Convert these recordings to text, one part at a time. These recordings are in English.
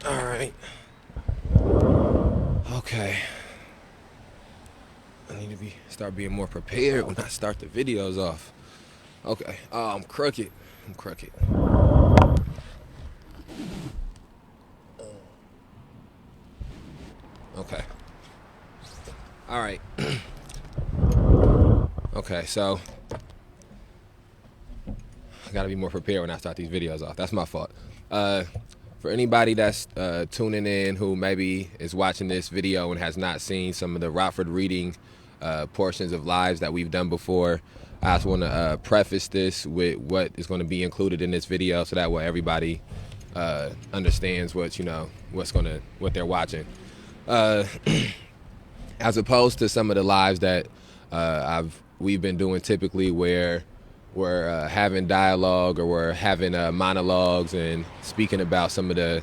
All right. Okay. I need to start being more prepared when I start the videos off. Okay. Oh, I'm crooked. I'm crooked. Okay. All right. Okay. So I gotta be more prepared when I start these videos off. That's my fault. For anybody that's tuning in who maybe is watching this video and has not seen some of the Rockford reading portions of lives that we've done before, I just want to preface this with what is going to be included in this video, so that way everybody understands what they're watching, as opposed to some of the lives that we've been doing typically, where we're having dialogue, or we're having monologues and speaking about some of the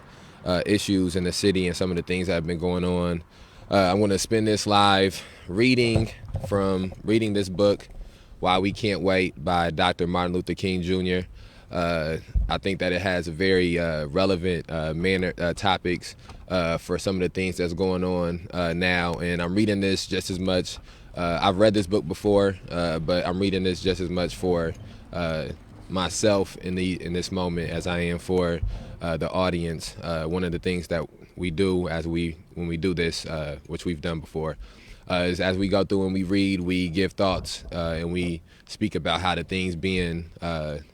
issues in the city and some of the things that have been going on. I'm going to spend this live reading this book, Why We Can't Wait, by Dr. Martin Luther King Jr. I think that it has a very relevant topics for some of the things that's going on now. And I'm reading this just as much. I've read this book before, but I'm reading this just as much for myself in this moment as I am for the audience. One of the things that we do when we do this, which we've done before, is as we go through and we read, we give thoughts and we speak about how the things being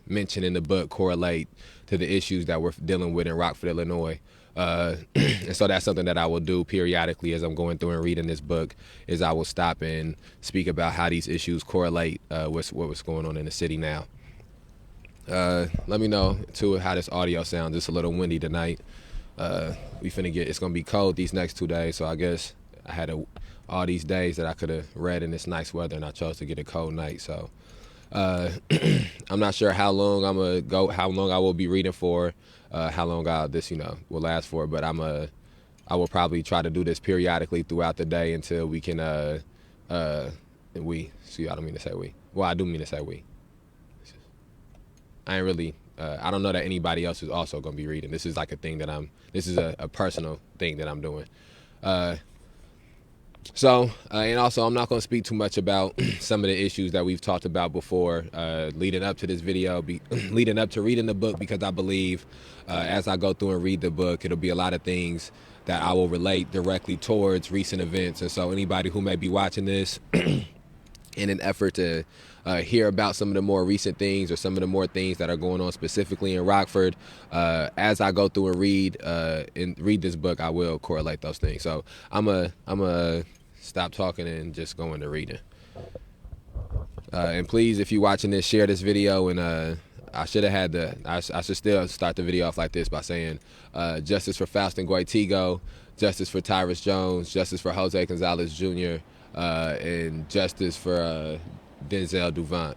mentioned in the book correlate to the issues that we're dealing with in Rockford, Illinois. And so that's something that I will do periodically as I'm going through and reading this book, is I will stop and speak about how these issues correlate with what's going on in the city now. Let me know too how this audio sounds. It's a little windy tonight. It's gonna be cold these next 2 days, so I guess I had all these days that I could have read in this nice weather, and I chose to get a cold night. So I'm not sure how long how long I will be reading for, how long this will last for, but I will probably try to do this periodically throughout the day until we can I don't mean to say we. Well, I do mean to say we. I ain't really I don't know that anybody else is also going to be reading. This is like a thing that this is a personal thing that I'm doing. And also, I'm not going to speak too much about some of the issues that we've talked about before leading up to this video, leading up to reading the book, because I believe as I go through and read the book, it'll be a lot of things that I will relate directly towards recent events. And so anybody who may be watching this in an effort to hear about some of the more recent things, or some of the more things that are going on specifically in Rockford, as I go through and read this book, I will correlate those things. So I'm a stop talking and just go into reading. And please, if you're watching this, share this video. And I should still start the video off like this by saying justice for Faustin Guaitigo, justice for Tyrus Jones, justice for Jose Gonzalez Jr., and justice for Denzel Duvant.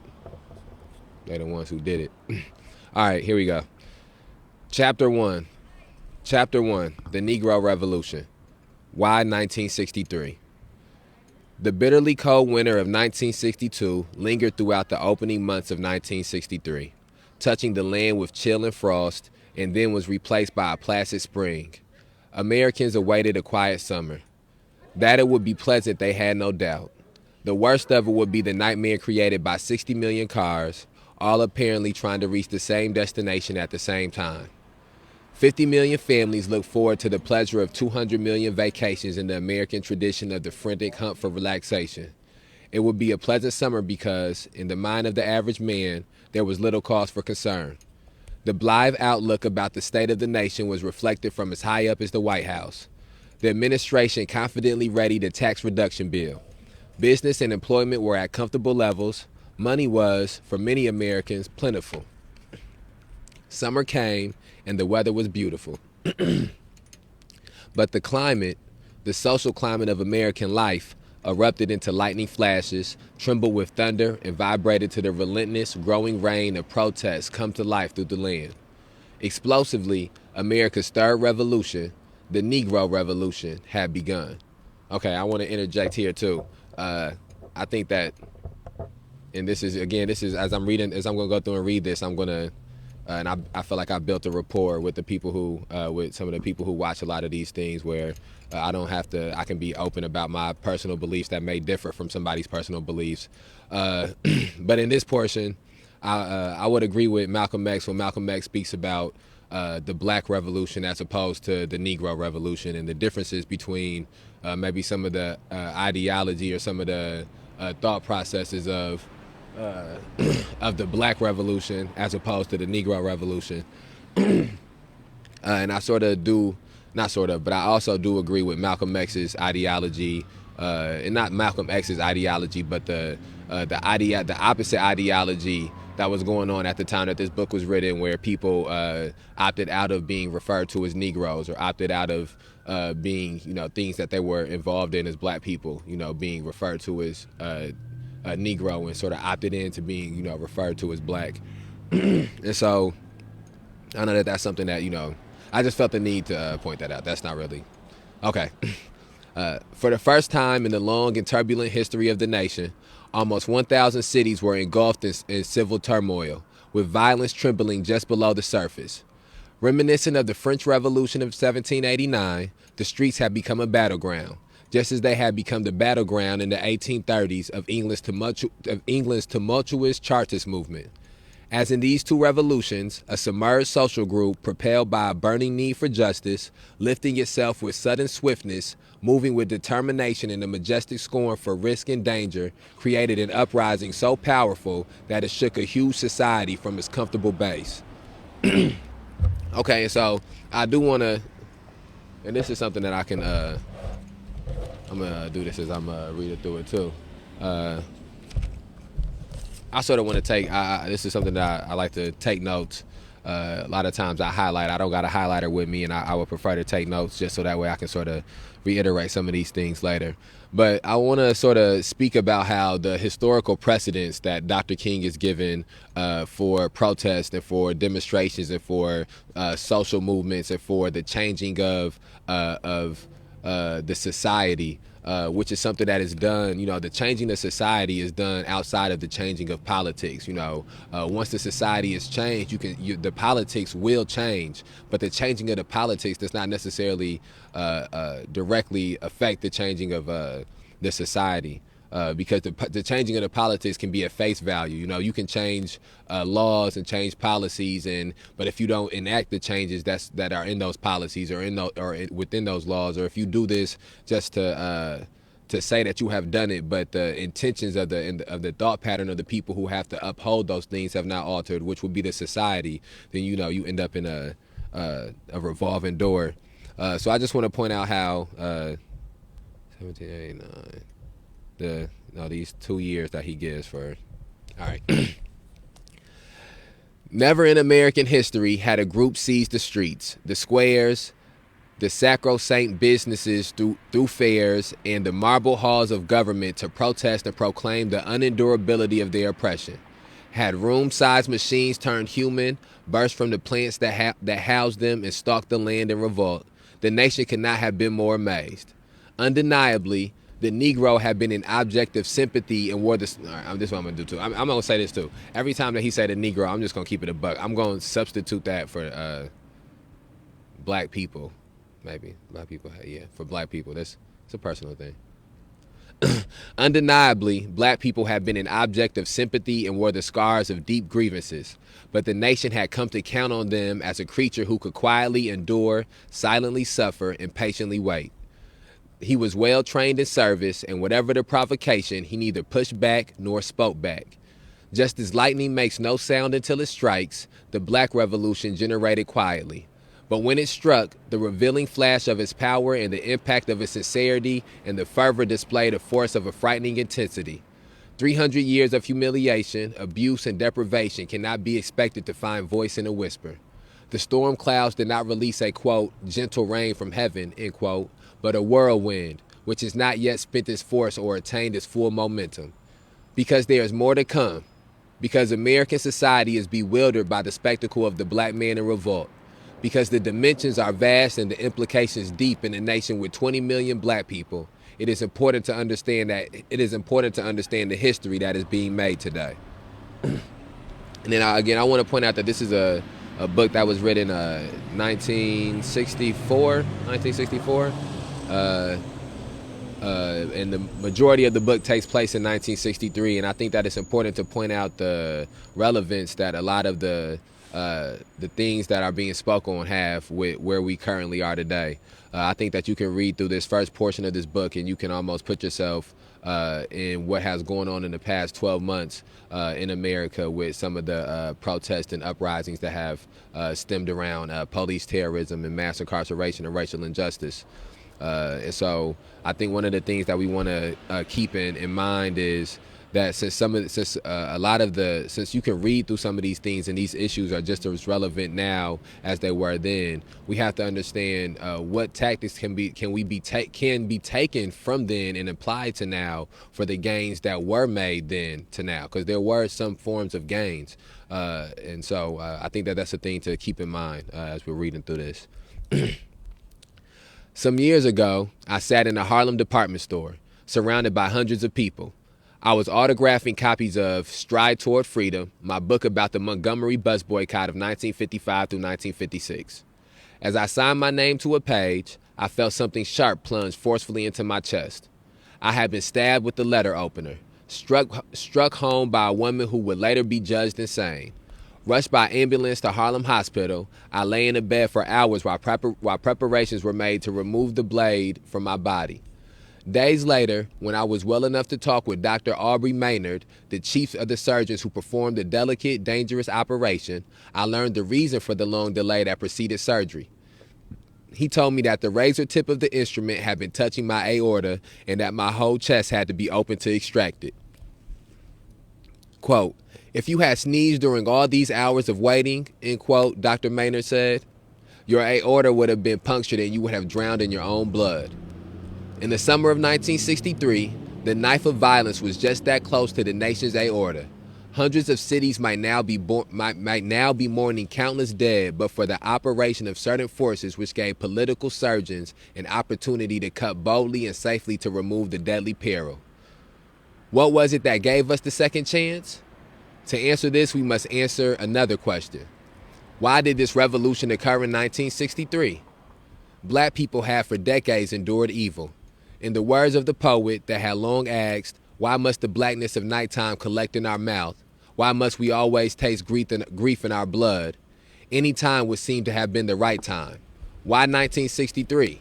They're the ones who did it. All right, here we go. Chapter 1. The Negro Revolution. Why 1963? The bitterly cold winter of 1962 lingered throughout the opening months of 1963, touching the land with chill and frost, and then was replaced by a placid spring. Americans awaited a quiet summer. That it would be pleasant, they had no doubt. The worst of it would be the nightmare created by 60 million cars, all apparently trying to reach the same destination at the same time. 50 million families look forward to the pleasure of 200 million vacations in the American tradition of the frantic hunt for relaxation. It would be a pleasant summer because, in the mind of the average man, there was little cause for concern. The blithe outlook about the state of the nation was reflected from as high up as the White House. The administration confidently readied a tax reduction bill. Business and employment were at comfortable levels. Money was, for many Americans, plentiful. Summer came, and the weather was beautiful. But the social climate of American life, erupted into lightning flashes, trembled with thunder, and vibrated to the relentless, growing rain of protests come to life through the land. Explosively, America's third revolution, the Negro Revolution, had begun. Okay, I want to interject here too. I think that, and this is as I'm going to go through and read this, I'm going to and I feel like I built a rapport with the people who, with some of the people who watch a lot of these things, where I can be open about my personal beliefs that may differ from somebody's personal beliefs. But in this portion, I would agree with Malcolm X when Malcolm X speaks about the Black Revolution as opposed to the Negro Revolution, and the differences between maybe some of the ideology or some of the thought processes of the Black Revolution as opposed to the Negro Revolution. And I sort of do, not sort of, but I also do agree with Malcolm X's ideology, and not Malcolm X's ideology, but the opposite ideology that was going on at the time that this book was written, where people opted out of being referred to as Negroes, or opted out of being, things that they were involved in as Black people, being referred to as a Negro, and sort of opted into being, referred to as Black. And so I know that that's something that, I just felt the need to point that out. That's not really okay. For the first time in the long and turbulent history of the nation, almost 1,000 cities were engulfed in civil turmoil, with violence trembling just below the surface. Reminiscent of the French Revolution of 1789, the streets had become a battleground, just as they had become the battleground in the 1830s of England's tumultuous Chartist movement. As in these two revolutions, a submerged social group, propelled by a burning need for justice, lifting itself with sudden swiftness, moving with determination and a majestic scorn for risk and danger, created an uprising so powerful that it shook a huge society from its comfortable base. Okay, so I do want to, and this is something that I can, I'm going to do this as I'm reading through it too. I sort of want to take, this is something that I like to take notes. A lot of times I highlight. I don't got a highlighter with me, and I would prefer to take notes just so that way I can sort of reiterate some of these things later. But I want to sort of speak about how the historical precedents that Dr. King is given for protests and for demonstrations and for social movements and for the changing of the society, which is something that is done, the changing of society is done outside of the changing of politics. Once the society is changed, the politics will change, but the changing of the politics does not necessarily directly affect the changing of the society. Because the changing of the politics can be at face value. You can change laws and change policies, but if you don't enact the changes that are in those policies or within those laws, or if you do this just to say that you have done it, but the intentions of the thought pattern of the people who have to uphold those things have not altered, which would be the society, then you end up in a revolving door. So I just want to point out how 1789. These 2 years that he gives for. All right. Never in American history had a group seized the streets, the squares, the sacrosanct businesses through fairs, and the marble halls of government to protest and proclaim the unendurability of their oppression. Had room-sized machines turned human, burst from the plants that housed them, and stalked the land in revolt, the nation could not have been more amazed. Undeniably, the Negro had been an object of sympathy and wore this. All right, this is what I'm gonna do too. I'm gonna say this too. Every time that he said the Negro, I'm just gonna keep it a buck. I'm gonna substitute that for Black people, maybe Black people. Yeah, for Black people. It's a personal thing. Undeniably, Black people have been an object of sympathy and wore the scars of deep grievances, but the nation had come to count on them as a creature who could quietly endure, silently suffer, and patiently wait. He was well trained in service, and whatever the provocation, he neither pushed back nor spoke back. Just as lightning makes no sound until it strikes, the Black Revolution generated quietly. But when it struck, the revealing flash of its power and the impact of its sincerity and the fervor displayed a force of a frightening intensity. 300 years of humiliation, abuse, and deprivation cannot be expected to find voice in a whisper. The storm clouds did not release a, quote, gentle rain from heaven, end quote, but a whirlwind, which has not yet spent its force or attained its full momentum. Because there is more to come. Because American society is bewildered by the spectacle of the Black man in revolt. Because the dimensions are vast and the implications deep in a nation with 20 million Black people, it is important to understand the history that is being made today. And then again, I want to point out that this is a book that was written 1964. Uh, and the majority of the book takes place in 1963, and I think that it's important to point out the relevance that a lot of the things that are being spoken on have with where we currently are today. I think that you can read through this first portion of this book and you can almost put yourself in what has gone on in the past 12 months in America with some of the protests and uprisings that have stemmed around police terrorism and mass incarceration and racial injustice. And so I think one of the things that we want to keep in mind is that since you can read through some of these things and these issues are just as relevant now as they were then, we have to understand what tactics can be taken from then and applied to now for the gains that were made then to now, because there were some forms of gains, and so I think that that's a thing to keep in mind as we're reading through this. Some years ago, I sat in a Harlem department store, surrounded by hundreds of people. I was autographing copies of Stride Toward Freedom, my book about the Montgomery Bus Boycott of 1955 through 1956. As I signed my name to a page, I felt something sharp plunge forcefully into my chest. I had been stabbed with the letter opener, struck home by a woman who would later be judged insane. Rushed by ambulance to Harlem Hospital, I lay in a bed for hours while preparations were made to remove the blade from my body. Days later, when I was well enough to talk with Dr. Aubrey Maynard, the chief of the surgeons who performed the delicate, dangerous operation, I learned the reason for the long delay that preceded surgery. He told me that the razor tip of the instrument had been touching my aorta and that my whole chest had to be open to extract it. Quote, "If you had sneezed during all these hours of waiting," end quote, Dr. Maynard said, "your aorta would have been punctured and you would have drowned in your own blood." In the summer of 1963, the knife of violence was just that close to the nation's aorta. Hundreds of cities might now be mourning countless dead, but for the operation of certain forces which gave political surgeons an opportunity to cut boldly and safely to remove the deadly peril. What was it that gave us the second chance? To answer this, we must answer another question. Why did this revolution occur in 1963? Black people have for decades endured evil. In the words of the poet that had long asked, why must the blackness of nighttime collect in our mouth? Why must we always taste grief in our blood? Any time would seem to have been the right time. Why 1963?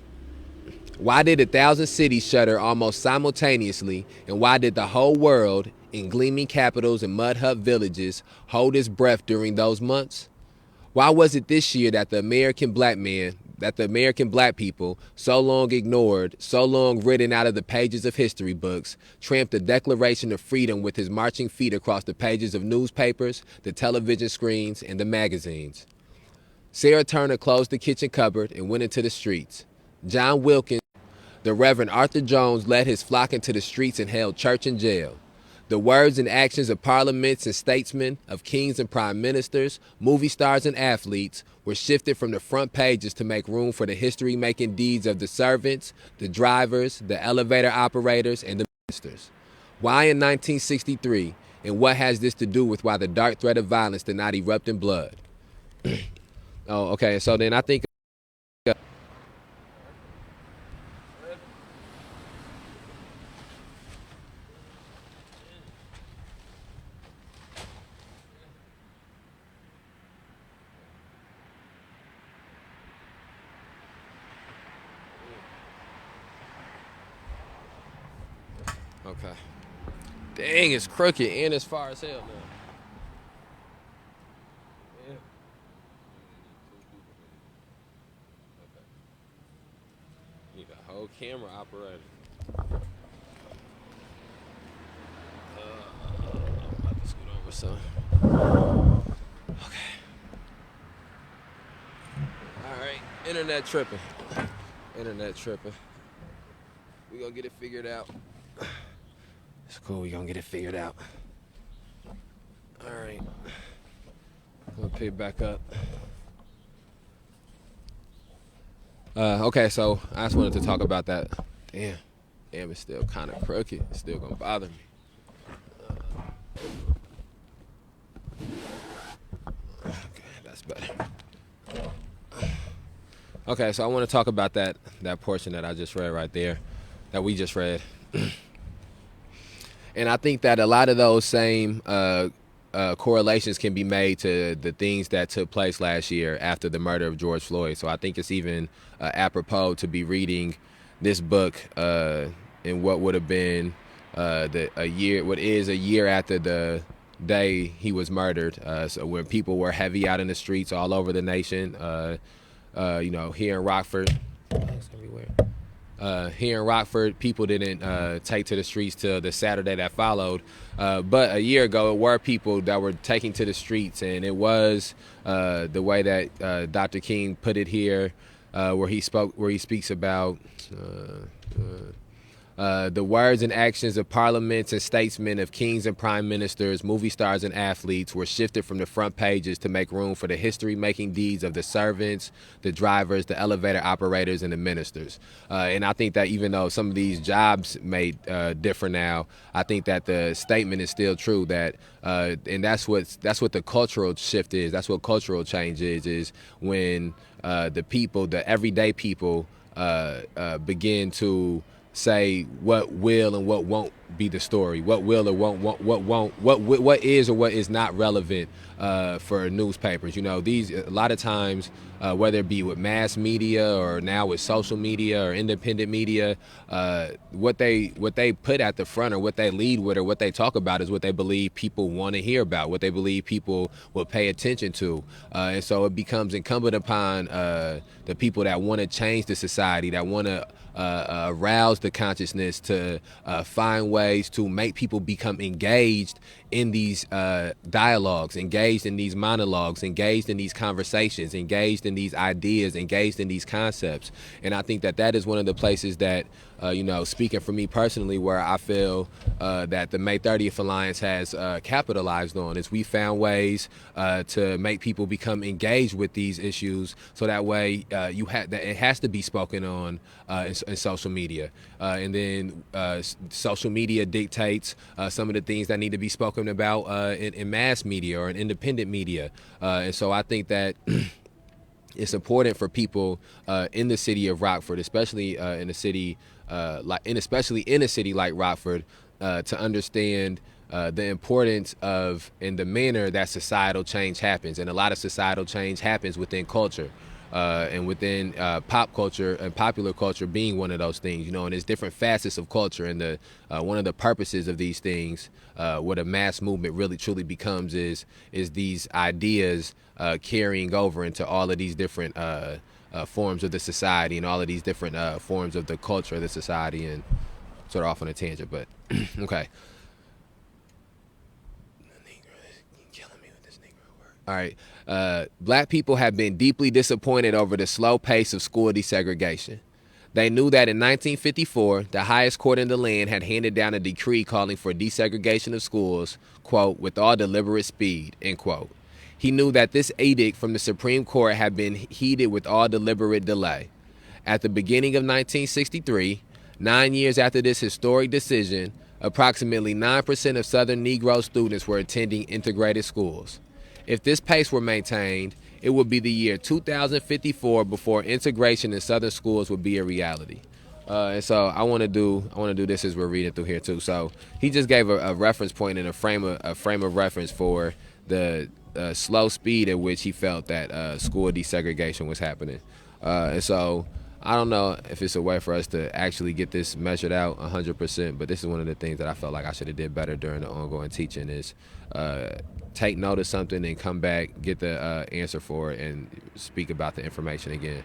Why did 1,000 cities shutter almost simultaneously, and why did the whole world, in gleaming capitals and mud hut villages, hold its breath during those months? Why was it this year that the American black people, so long ignored, so long written out of the pages of history books, tramped the Declaration of Freedom with his marching feet across the pages of newspapers, the television screens, and the magazines? Sarah Turner closed the kitchen cupboard and went into the streets. John Wilkins, the Reverend Arthur Jones, led his flock into the streets and held church and jail. The words and actions of parliaments and statesmen, of kings and prime ministers, movie stars and athletes were shifted from the front pages to make room for the history-making deeds of the servants, the drivers, the elevator operators, and the ministers. Why in 1963, and what has this to do with why the dark thread of violence did not erupt in blood? Oh, okay, so then I think... Okay. Dang, it's crooked and it's far as hell now. Yeah. Need a whole camera operator. I'm about to scoot over some. Okay. Alright. Internet tripping. Internet tripping. We gonna get it figured out. It's cool, we gonna get it figured out. Alright. I'm gonna pick back up. Okay, so I just wanted to talk about that. Damn, it's still kind of crooked. It's still gonna bother me. Okay, so I want to talk about that portion that I just read right there, that we just read. And I think that a lot of those same correlations can be made to the things that took place last year after the murder of George Floyd. So I think it's even apropos to be reading this book in what would have been what is a year after the day he was murdered. So when people were heavy out in the streets all over the nation, here in Rockford, everywhere. Here in Rockford, people didn't take to the streets till the Saturday that followed. But a year ago, it were people that were taking to the streets, and it was the way that Dr. King put it here, where he speaks about the words and actions of parliaments and statesmen, of kings and prime ministers, movie stars and athletes were shifted from the front pages to make room for the history-making deeds of the servants, the drivers, the elevator operators, and the ministers. And I think that even though some of these jobs may differ now, I think that the statement is still true. That and that's what the cultural shift is. That's what cultural change is when the people, the everyday people, begin to say what will and what won't be the story, what will or what is or what is not relevant for newspapers. These a lot of times, whether it be with mass media or now with social media or independent media, what they put at the front or what they lead with or what they talk about is what they believe people want to hear about, what they believe people will pay attention to, and so it becomes incumbent upon the people that want to change the society, that want to arouse the consciousness, to find ways to make people become engaged in these dialogues, engaged in these monologues, engaged in these conversations, engaged in these ideas, engaged in these concepts. And I think that is one of the places that, speaking for me personally, where I feel that the May 30th Alliance has capitalized on, is we found ways to make people become engaged with these issues, so that way that it has to be spoken on in social media, and then social media dictates some of the things that need to be spoken about in mass media or in independent media, and so I think that it's important for people in the city of Rockford, especially in a city like Rockford, to understand the importance of and the manner that societal change happens. And a lot of societal change happens within culture, and within pop culture and popular culture being one of those things, and there's different facets of culture. And the one of the purposes of these things, what a mass movement really truly becomes, is these ideas carrying over into all of these different forms of the society and all of these different forms of the culture of the society. And sort of off on a tangent, but okay. All right. Black people have been deeply disappointed over the slow pace of school desegregation. They knew that in 1954, the highest court in the land had handed down a decree calling for desegregation of schools, quote, with all deliberate speed, end quote. He knew that this edict from the Supreme Court had been heeded with all deliberate delay. At the beginning of 1963, 9 years after this historic decision, approximately 9% of Southern Negro students were attending integrated schools. If this pace were maintained, it would be the year 2054 before integration in Southern schools would be a reality. And so I want to do this as we're reading through here too. So he just gave a reference point and a frame of reference for the slow speed at which he felt that school desegregation was happening. And so I don't know if it's a way for us to actually get this measured out 100%, but this is one of the things that I felt like I should have did better during the ongoing teaching, is take note of something and come back, get the answer for it, and speak about the information again.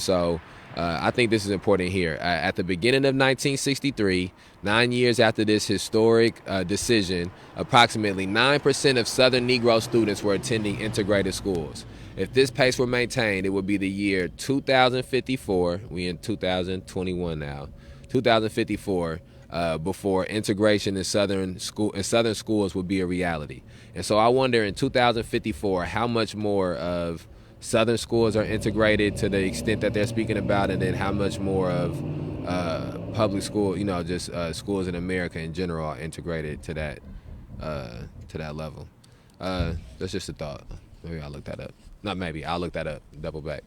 So I think this is important here. At the beginning of 1963, 9 years after this historic decision, approximately 9% of Southern Negro students were attending integrated schools. If this pace were maintained, it would be the year 2054. We in 2021 now. 2054, before integration in Southern schools would be a reality. And so I wonder, in 2054, how much more of Southern schools are integrated to the extent that they're speaking about, and then how much more of public school, just schools in America in general, are integrated to that level. That's just a thought. Maybe I'll look that up. Not maybe, I'll look that up, double back.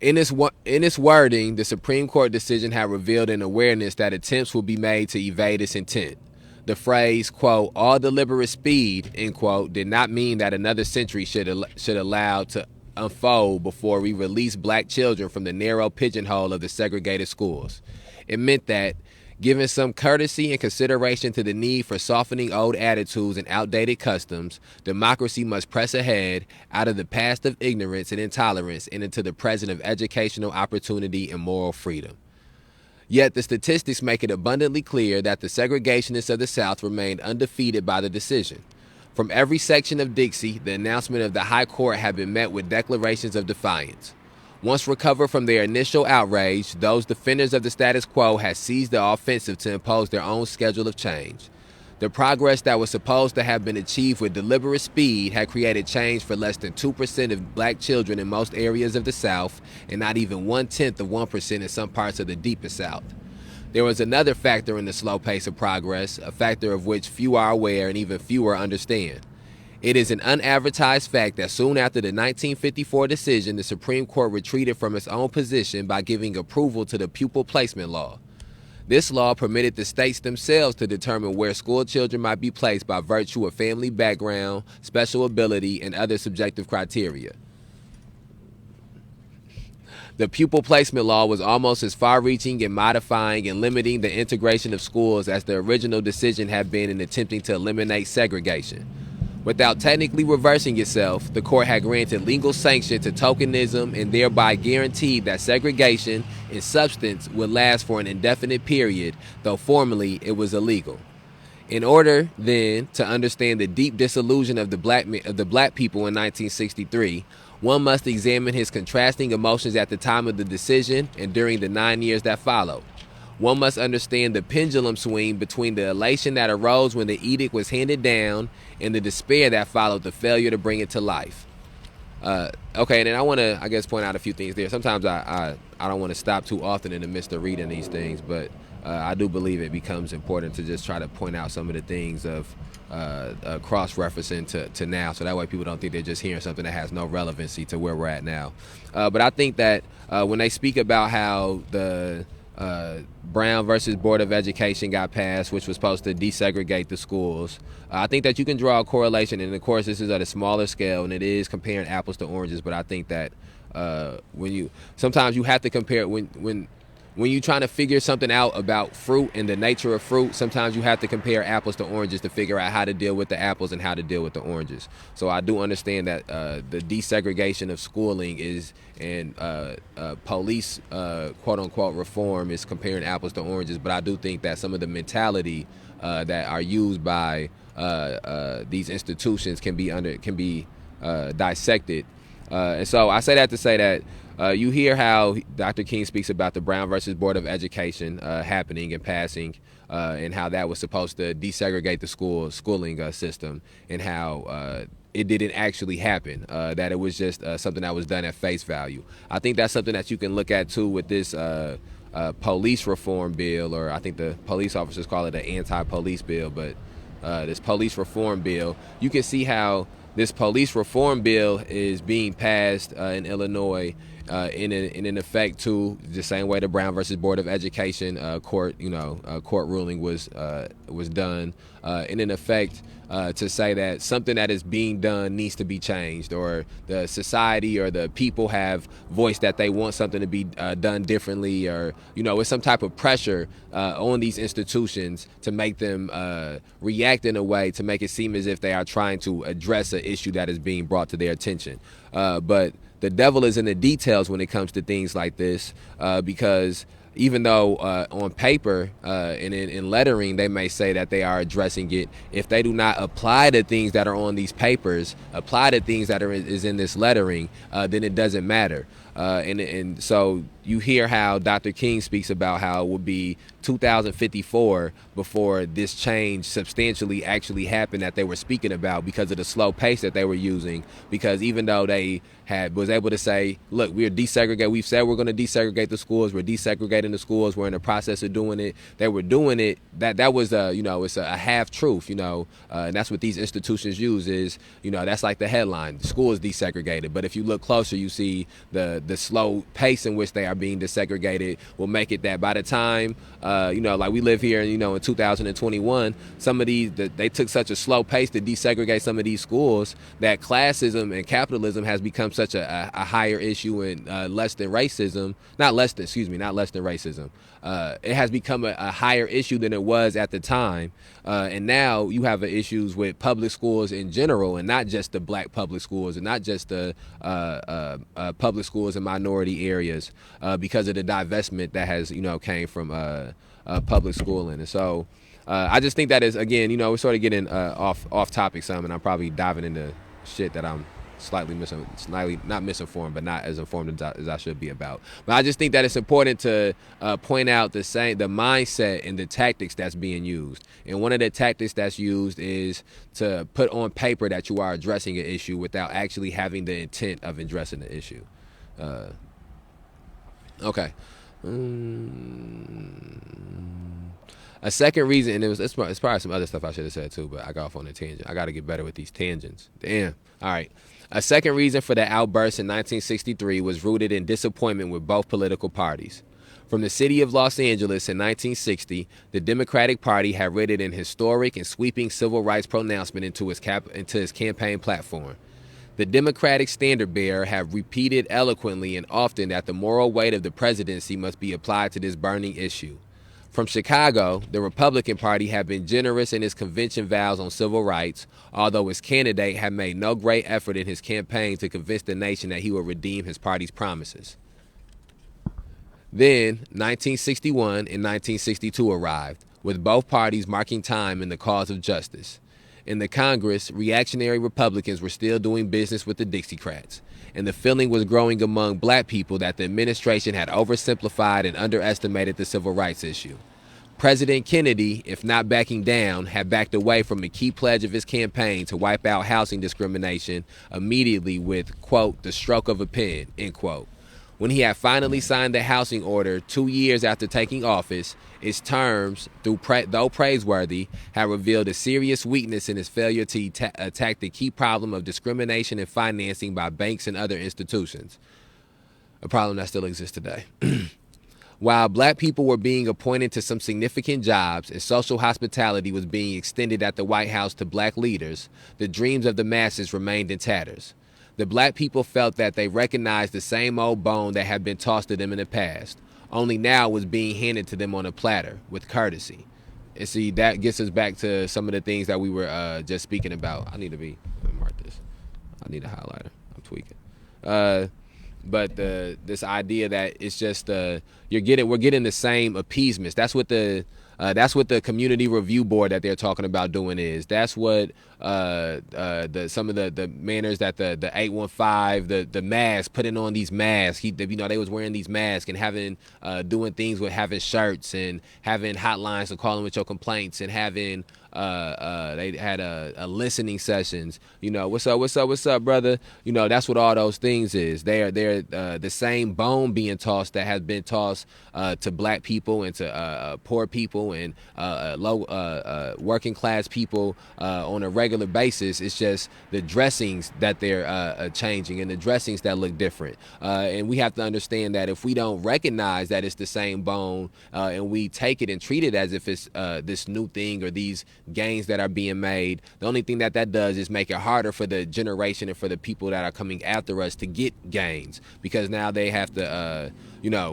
In its wording, the Supreme Court decision had revealed an awareness that attempts will be made to evade its intent. The phrase, quote, all deliberate speed, end quote, did not mean that another century should allow to unfold before we release black children from the narrow pigeonhole of the segregated schools. It meant that, given some courtesy and consideration to the need for softening old attitudes and outdated customs, democracy must press ahead out of the past of ignorance and intolerance and into the present of educational opportunity and moral freedom. Yet the statistics make it abundantly clear that the segregationists of the South remained undefeated by the decision. From every section of Dixie, the announcement of the High Court had been met with declarations of defiance. Once recovered from their initial outrage, those defenders of the status quo had seized the offensive to impose their own schedule of change. The progress that was supposed to have been achieved with deliberate speed had created change for less than 2% of black children in most areas of the South, and not even 0.1% in some parts of the deepest South. There was another factor in the slow pace of progress, a factor of which few are aware and even fewer understand. It is an unadvertised fact that soon after the 1954 decision, the Supreme Court retreated from its own position by giving approval to the pupil placement law. This law permitted the states themselves to determine where school children might be placed by virtue of family background, special ability, and other subjective criteria. The pupil placement law was almost as far-reaching in modifying and limiting the integration of schools as the original decision had been in attempting to eliminate segregation. Without technically reversing itself, the court had granted legal sanction to tokenism and thereby guaranteed that segregation in substance would last for an indefinite period, though formally it was illegal. In order, then, to understand the deep disillusion of the black people in 1963, one must examine his contrasting emotions at the time of the decision and during the 9 years that followed. One must understand the pendulum swing between the elation that arose when the edict was handed down and the despair that followed the failure to bring it to life. Okay, and then I want to, I guess, point out a few things there. Sometimes I don't want to stop too often in the midst of reading these things, but I do believe it becomes important to just try to point out some of the things of cross-referencing to now, so that way people don't think they're just hearing something that has no relevancy to where we're at now. But I think that when they speak about how the Brown versus Board of Education got passed, which was supposed to desegregate the schools, I think that you can draw a correlation, and of course this is at a smaller scale and it is comparing apples to oranges, but I think that sometimes you have to compare when you're trying to figure something out about fruit and the nature of fruit, sometimes you have to compare apples to oranges to figure out how to deal with the apples and how to deal with the oranges. So I do understand that the desegregation of schooling and police quote-unquote reform is comparing apples to oranges, but I do think that some of the mentality that are used by these institutions can be dissected. And so I say that to say that you hear how Dr. King speaks about the Brown versus Board of Education happening and passing, and how that was supposed to desegregate the schooling system, and how it didn't actually happen, that it was just something that was done at face value. I think that's something that you can look at too with this police reform bill, or I think the police officers call it an anti-police bill, but this police reform bill, you can see how this police reform bill is being passed in Illinois in an effect to the same way the Brown versus Board of Education court ruling was done, in an effect to say that something that is being done needs to be changed, or the society or the people have voiced that they want something to be done differently, or with some type of pressure on these institutions to make them react in a way to make it seem as if they are trying to address an issue that is being brought to their attention. But the devil is in the details when it comes to things like this, because even though on paper and in lettering they may say that they are addressing it, if they do not apply the things that are on these papers, apply the things that is in this lettering, then it doesn't matter. And so you hear how Dr. King speaks about how it would be 2054 before this change substantially actually happened that they were speaking about, because of the slow pace that they were using. Because even though they was able to say, look, we're desegregate, we've said we're going to desegregate the schools, we're desegregating the schools, we're in the process of doing it, they were doing it, that was it's a half truth, and that's what these institutions use is, that's like the headline, the school is desegregated. But if you look closer, you see the slow pace in which they are being desegregated will make it that by the time like we live here, in 2021, some of these, they took such a slow pace to desegregate some of these schools that classism and capitalism has become such a higher issue, and less than racism, not less than racism. It has become a higher issue than it was at the time. And now you have issues with public schools in general, and not just the black public schools, and not just the public schools in minority areas, because of the divestment that has, came from public schooling. And so I just think that is, again, we're sort of getting off topic some, and I'm probably diving into shit that I'm slightly not misinformed, but not as informed as I should be about. But I just think that it's important to point out the mindset and the tactics that's being used. And one of the tactics that's used is to put on paper that you are addressing an issue without actually having the intent of addressing the issue. Okay. A second reason, and it's probably some other stuff I should have said too, but I got off on a tangent. I got to get better with these tangents. Damn. All right. A second reason for the outburst in 1963 was rooted in disappointment with both political parties. From the city of Los Angeles in 1960, the Democratic Party had written an historic and sweeping civil rights pronouncement into its campaign platform. The Democratic standard bearer had repeated eloquently and often that the moral weight of the presidency must be applied to this burning issue. From Chicago, the Republican Party had been generous in its convention vows on civil rights, although its candidate had made no great effort in his campaign to convince the nation that he would redeem his party's promises. Then, 1961 and 1962 arrived, with both parties marking time in the cause of justice. In the Congress, reactionary Republicans were still doing business with the Dixiecrats, and the feeling was growing among black people that the administration had oversimplified and underestimated the civil rights issue. President Kennedy, if not backing down, had backed away from a key pledge of his campaign to wipe out housing discrimination immediately with, quote, the stroke of a pen, end quote. When he had finally signed the housing order 2 years after taking office, its terms, though praiseworthy, had revealed a serious weakness in his failure to attack the key problem of discrimination and financing by banks and other institutions, a problem that still exists today. While black people were being appointed to some significant jobs and social hospitality was being extended at the White House to black leaders, the dreams of the masses remained in tatters. The black people felt that they recognized the same old bone that had been tossed to them in the past, only now it was being handed to them on a platter, with courtesy. And see, that gets us back to some of the things that we were just speaking about. Let me mark this. I need a highlighter. I'm tweaking. But this idea that it's just we're getting the same appeasements. That's what the community review board that they're talking about doing is. That's what some of the manners that the 815, the mask, putting on these masks. They was wearing these masks and having doing things with having shirts and having hotlines to call them with your complaints and having they had a listening sessions. What's up, brother? That's what all those things is. They're the same bone being tossed that has been tossed to black people and to poor people and low working class people on a regular basis. It's just the dressings that they're changing and the dressings that look different. And we have to understand that if we don't recognize that it's the same bone and we take it and treat it as if it's this new thing or these gains that are being made, the only thing that does is make it harder for the generation and for the people that are coming after us to get gains, because now they have to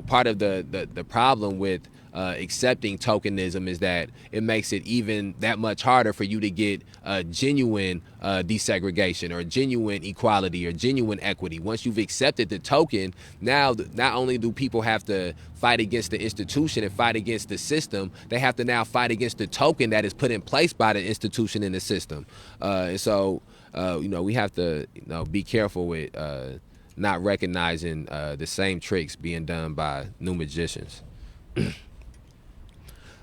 part of the problem with accepting tokenism is that it makes it even that much harder for you to get genuine desegregation or genuine equality or genuine equity. Once you've accepted the token, now not only do people have to fight against the institution and fight against the system, they have to now fight against the token that is put in place by the institution and the system. And so we have to be careful with not recognizing the same tricks being done by new magicians.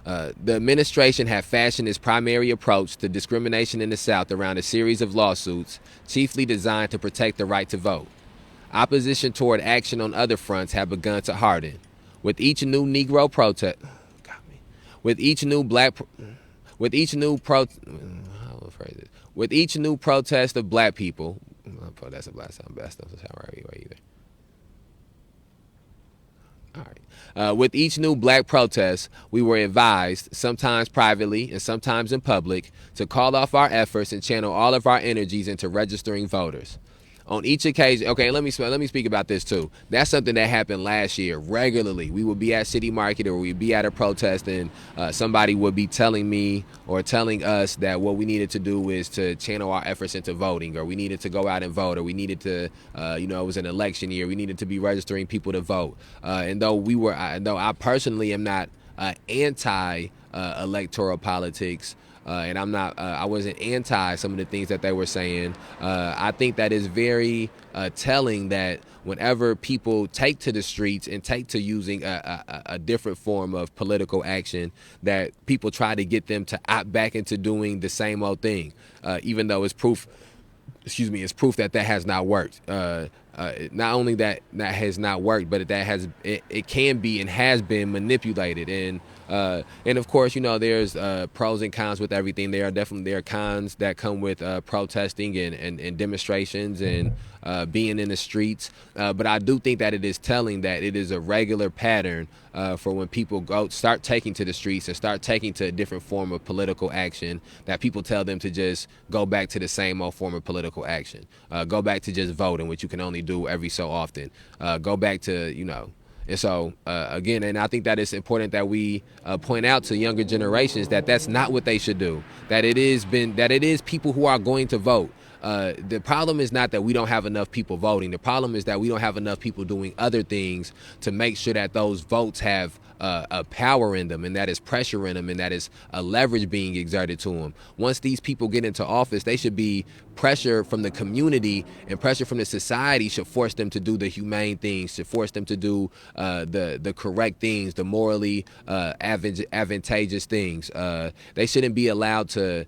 The administration had fashioned its primary approach to discrimination in the South around a series of lawsuits, chiefly designed to protect the right to vote. Opposition toward action on other fronts had begun to harden. With each new Negro protest, with each new black, with each new with each new protest of black people, that's a black sound best doesn't sound right either. All right. With each new black protest, we were advised, sometimes privately and sometimes in public, to call off our efforts and channel all of our energies into registering voters. On each occasion, okay, let me speak about this too. That's something that happened last year regularly. We would be at City Market or we'd be at a protest, and somebody would be telling me or telling us that what we needed to do is to channel our efforts into voting, or we needed to go out and vote, or we needed to, it was an election year, we needed to be registering people to vote. And though I personally am not anti-electoral politics, and I wasn't anti some of the things that they were saying. I think that is very telling that whenever people take to the streets and take to using a different form of political action, that people try to get them to opt back into doing the same old thing, even though it's proof that has not worked. Not only that has not worked, but it can be and has been manipulated. And of course, there's pros and cons with everything. There are cons that come with protesting and demonstrations and being in the streets. But I do think that it is telling that it is a regular pattern for when people start taking to the streets and start taking to a different form of political action, that people tell them to just go back to the same old form of political action. Go back to just voting, which you can only do every so often. Go back to, And so, again, and I think that it's important that we point out to younger generations that that's not what they should do, that it is people who are going to vote. The problem is not that we don't have enough people voting. The problem is that we don't have enough people doing other things to make sure that those votes have a power in them, and that is pressure in them, and that is a leverage being exerted to them. Once these people get into office, they should be pressure from the community, and pressure from the society should force them to do the humane things, should force them to do the correct things, the morally advantageous things. They shouldn't be allowed to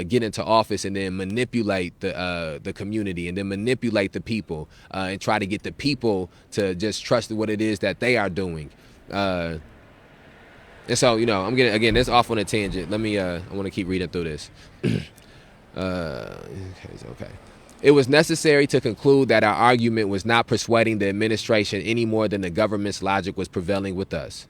get into office and then manipulate the community, and then manipulate the people, and try to get the people to just trust what it is that they are doing. And so, I'm getting, again, this off on a tangent. Let me, I want to keep reading through this. Okay. It was necessary to conclude that our argument was not persuading the administration any more than the government's logic was prevailing with us.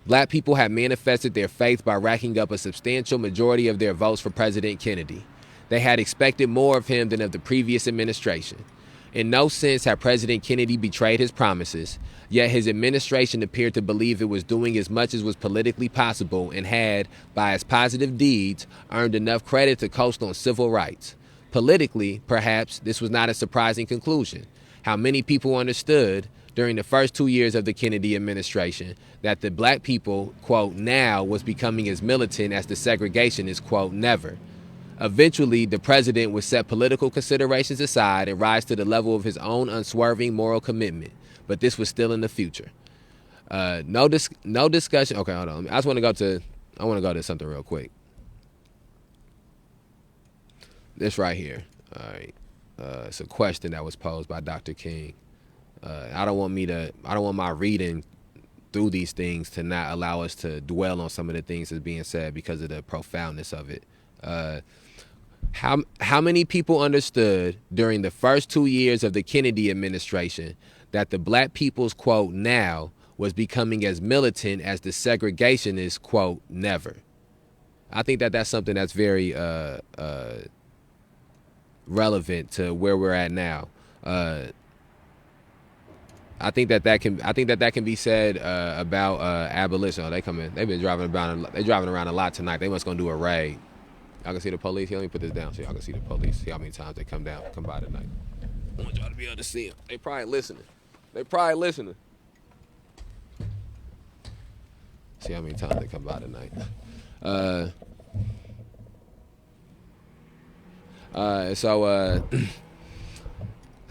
Black people had manifested their faith by racking up a substantial majority of their votes for President Kennedy. They had expected more of him than of the previous administration. In no sense had President Kennedy betrayed his promises, yet his administration appeared to believe it was doing as much as was politically possible, and had, by its positive deeds, earned enough credit to coast on civil rights. Politically, perhaps, this was not a surprising conclusion. How many people understood, during the first 2 years of the Kennedy administration, that the black people, quote, now was becoming as militant as the segregationists, quote, never. Eventually, the president would set political considerations aside and rise to the level of his own unswerving moral commitment. But this was still in the future. No discussion. Okay, hold on. I want to go to something real quick. This right here. All right. It's a question that was posed by Dr. King. I don't want my reading through these things to not allow us to dwell on some of the things that's being said because of the profoundness of it. How many people understood during the first 2 years of the Kennedy administration that the black people's, quote, now was becoming as militant as the segregationists, quote, never? I think that that's something that's very relevant to where we're at now. I think that can be said about abolition. Oh, they come in. They've been driving around a lot tonight. They must gonna do a raid. Y'all can see the police. Here, let me put this down so y'all can see the police. See how many times they come by tonight. I want y'all to be able to see them. They probably listening. See how many times they come by tonight.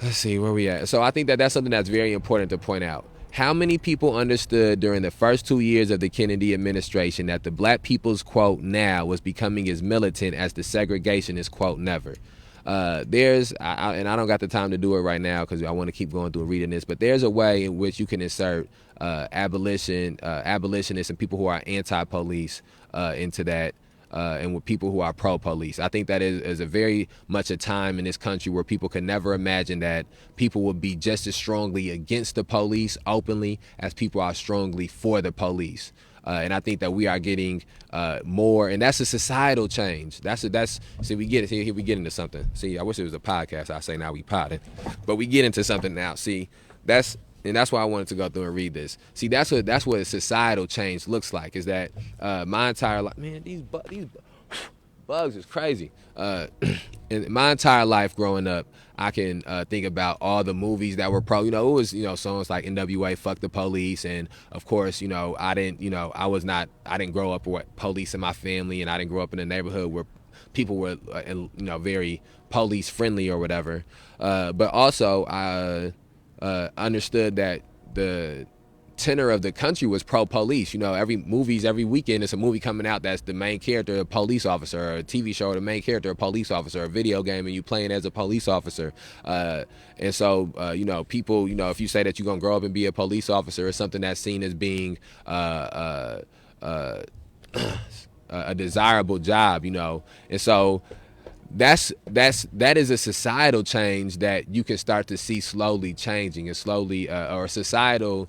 Let's see where we at. So I think that that's something that's very important to point out. How many people understood during the first 2 years of the Kennedy administration that the black people's quote now was becoming as militant as the segregationist quote never? And I don't got the time to do it right now because I want to keep going through reading this, but there's a way in which you can insert abolitionists and people who are anti-police into that. And with people who are pro-police. I think that is a very much a time in this country where people can never imagine that people will be just as strongly against the police openly as people are strongly for the police. And I think that we are getting more, and that's a societal change. See, we get it. Here we get into something. See, I wish it was a podcast. I say now we potting, but we get into something now. See, that's why I wanted to go through and read this. See, that's what a societal change looks like. Is that my entire life, man? These bugs is crazy. In my entire life growing up, I can think about all the movies that were pro. It was songs like NWA, "Fuck the Police," and of course, I didn't grow up with police in my family, and I didn't grow up in a neighborhood where people were very police friendly or whatever. But also, I understood that the tenor of the country was pro-police. Every weekend it's a movie coming out that's the main character a police officer, or a TV show or the main character a police officer, or a video game and you playing as a police officer. And so people, if you say that you're gonna grow up and be a police officer, it's something that's seen as being a desirable job. And so that is a societal change that you can start to see slowly changing and slowly, or a societal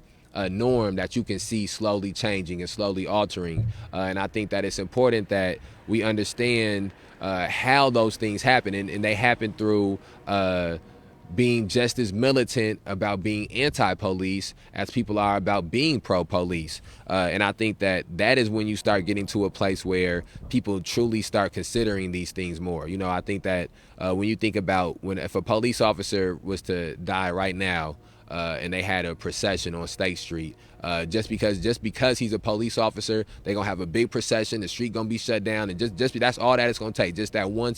norm that you can see slowly changing and slowly altering. And I think that it's important that we understand how those things happen, and they happen through being just as militant about being anti-police as people are about being pro-police. And I think that is when you start getting to a place where people truly start considering these things more. I think that when you think about if a police officer was to die right now, and they had a procession on State Street, just because he's a police officer, they're gonna have a big procession, the street gonna be shut down, and just that's all that it's gonna take, just that one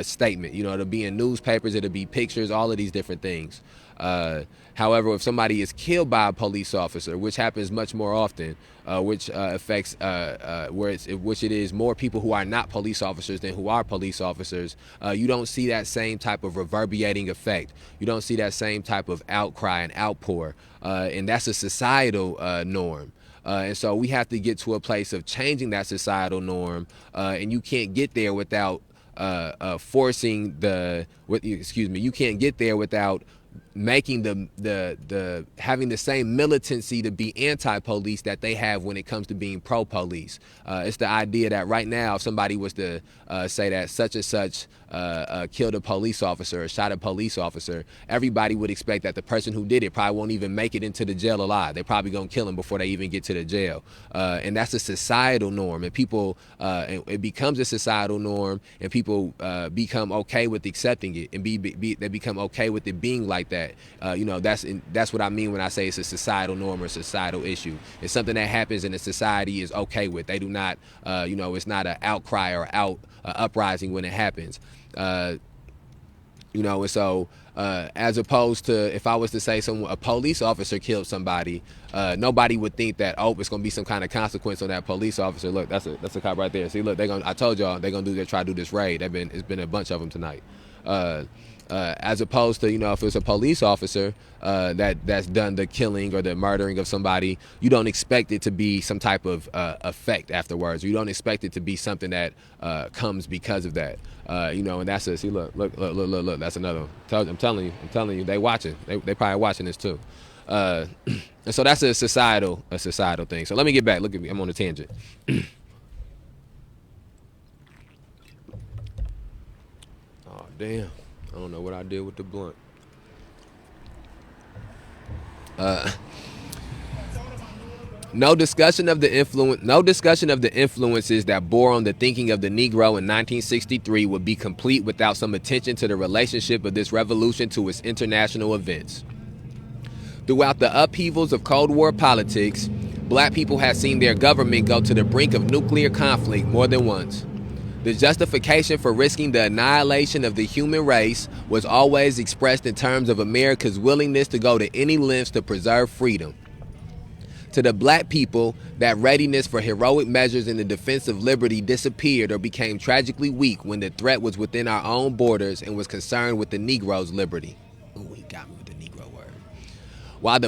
statement. It'll be in newspapers, it'll be pictures, all of these different things. However, if somebody is killed by a police officer, which happens much more often, which affects which it is more people who are not police officers than who are police officers, you don't see that same type of reverberating effect. You don't see that same type of outcry and outpour, and that's a societal norm. And so we have to get to a place of changing that societal norm, and you can't get there without you can't get there without making the having the same militancy to be anti-police that they have when it comes to being pro-police. It's the idea that right now, if somebody was to say that such and such killed a police officer or shot a police officer, everybody would expect that the person who did it probably won't even make it into the jail alive. They're probably gonna kill him before they even get to the jail. And that's a societal norm, and people, it becomes a societal norm, and people become okay with accepting it, and they become okay with it being like that. That's what I mean when I say it's a societal norm or a societal issue. It's something that happens and the society is okay with. They do not, it's not an outcry or uprising when it happens. And so as opposed to if I was to say a police officer killed somebody, nobody would think that, it's gonna be some kind of consequence on that police officer. Look, that's a cop right there. See, look, I told y'all they're gonna try to do this raid. It's been a bunch of them tonight. As opposed to, if it's a police officer that's done the killing or the murdering of somebody, you don't expect it to be some type of effect afterwards. You don't expect it to be something that comes because of that. And that's see, look, that's another one. I'm telling you, they watching. They probably watching this too. And so that's a societal thing. So let me get back. Look at me, I'm on a tangent. Oh damn. I don't know what I did with the blunt. No discussion of the influences that bore on the thinking of the Negro in 1963 would be complete without some attention to the relationship of this revolution to its international events. Throughout the upheavals of Cold War politics, black people have seen their government go to the brink of nuclear conflict more than once. The justification for risking the annihilation of the human race was always expressed in terms of America's willingness to go to any lengths to preserve freedom. To the black people, that readiness for heroic measures in the defense of liberty disappeared or became tragically weak when the threat was within our own borders and was concerned with the Negro's liberty. Ooh, he got me with the Negro word. While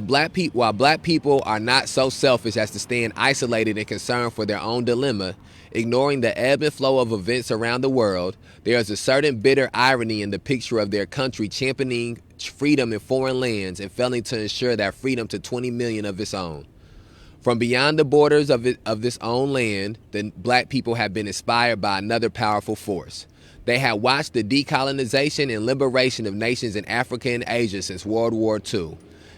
black people are not so selfish as to stand isolated and concerned for their own dilemma, ignoring the ebb and flow of events around the world, there is a certain bitter irony in the picture of their country championing freedom in foreign lands and failing to ensure that freedom to 20 million of its own. From beyond the borders of this own land, the black people have been inspired by another powerful force. They have watched the decolonization and liberation of nations in Africa and Asia since World War II.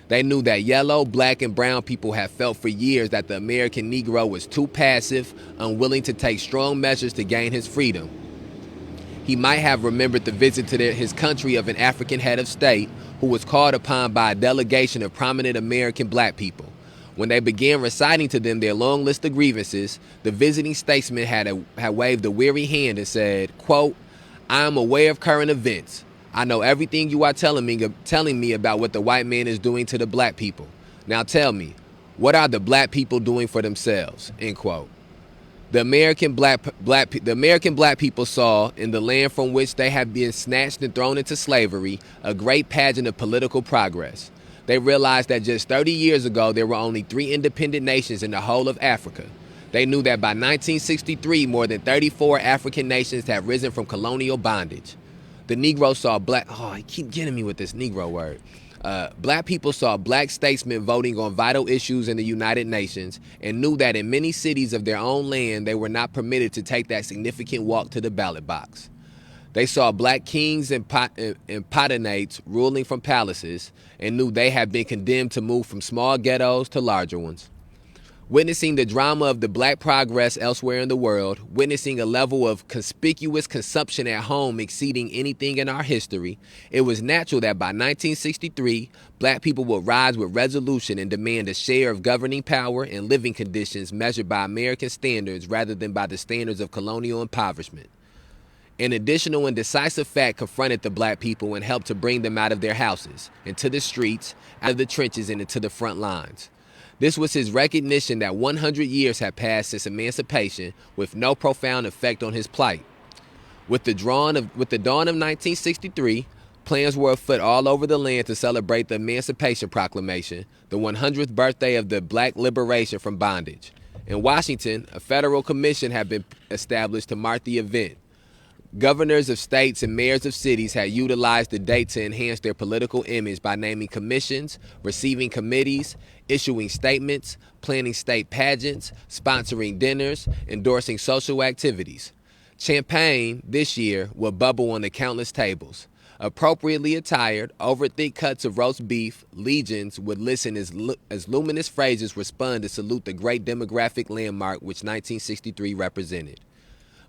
They knew that yellow, black, and brown people have felt for years that the American Negro was too passive, unwilling to take strong measures to gain his freedom. He might have remembered the visit to his country of an African head of state who was called upon by a delegation of prominent American black people. When they began reciting to them their long list of grievances, the visiting statesman had waved a weary hand and said, quote, "I am aware of current events. I know everything you are telling me about what the white man is doing to the black people. Now tell me, what are the black people doing for themselves?" End quote. The American black people saw in the land from which they had been snatched and thrown into slavery a great pageant of political progress. They realized that just 30 years ago, there were only 3 independent nations in the whole of Africa. They knew that by 1963, more than 34 African nations had risen from colonial bondage. The Negro saw I keep getting me with this Negro word. Black people saw black statesmen voting on vital issues in the United Nations and knew that in many cities of their own land, they were not permitted to take that significant walk to the ballot box. They saw black kings and potentates ruling from palaces and knew they had been condemned to move from small ghettos to larger ones. Witnessing the drama of the black progress elsewhere in the world, witnessing a level of conspicuous consumption at home exceeding anything in our history, it was natural that by 1963, black people would rise with resolution and demand a share of governing power and living conditions measured by American standards rather than by the standards of colonial impoverishment. An additional and decisive fact confronted the black people and helped to bring them out of their houses, into the streets, out of the trenches, and into the front lines. This was his recognition that 100 years had passed since emancipation with no profound effect on his plight. With the dawn of 1963, plans were afoot all over the land to celebrate the Emancipation Proclamation, the 100th birthday of the black liberation from bondage. In Washington, a federal commission had been established to mark the event. Governors of states and mayors of cities had utilized the date to enhance their political image by naming commissions, receiving committees, issuing statements, planning state pageants, sponsoring dinners, endorsing social activities. Champagne, this year, will bubble on the countless tables. Appropriately attired, over thick cuts of roast beef, legions would listen as luminous phrases were spun to salute the great demographic landmark which 1963 represented.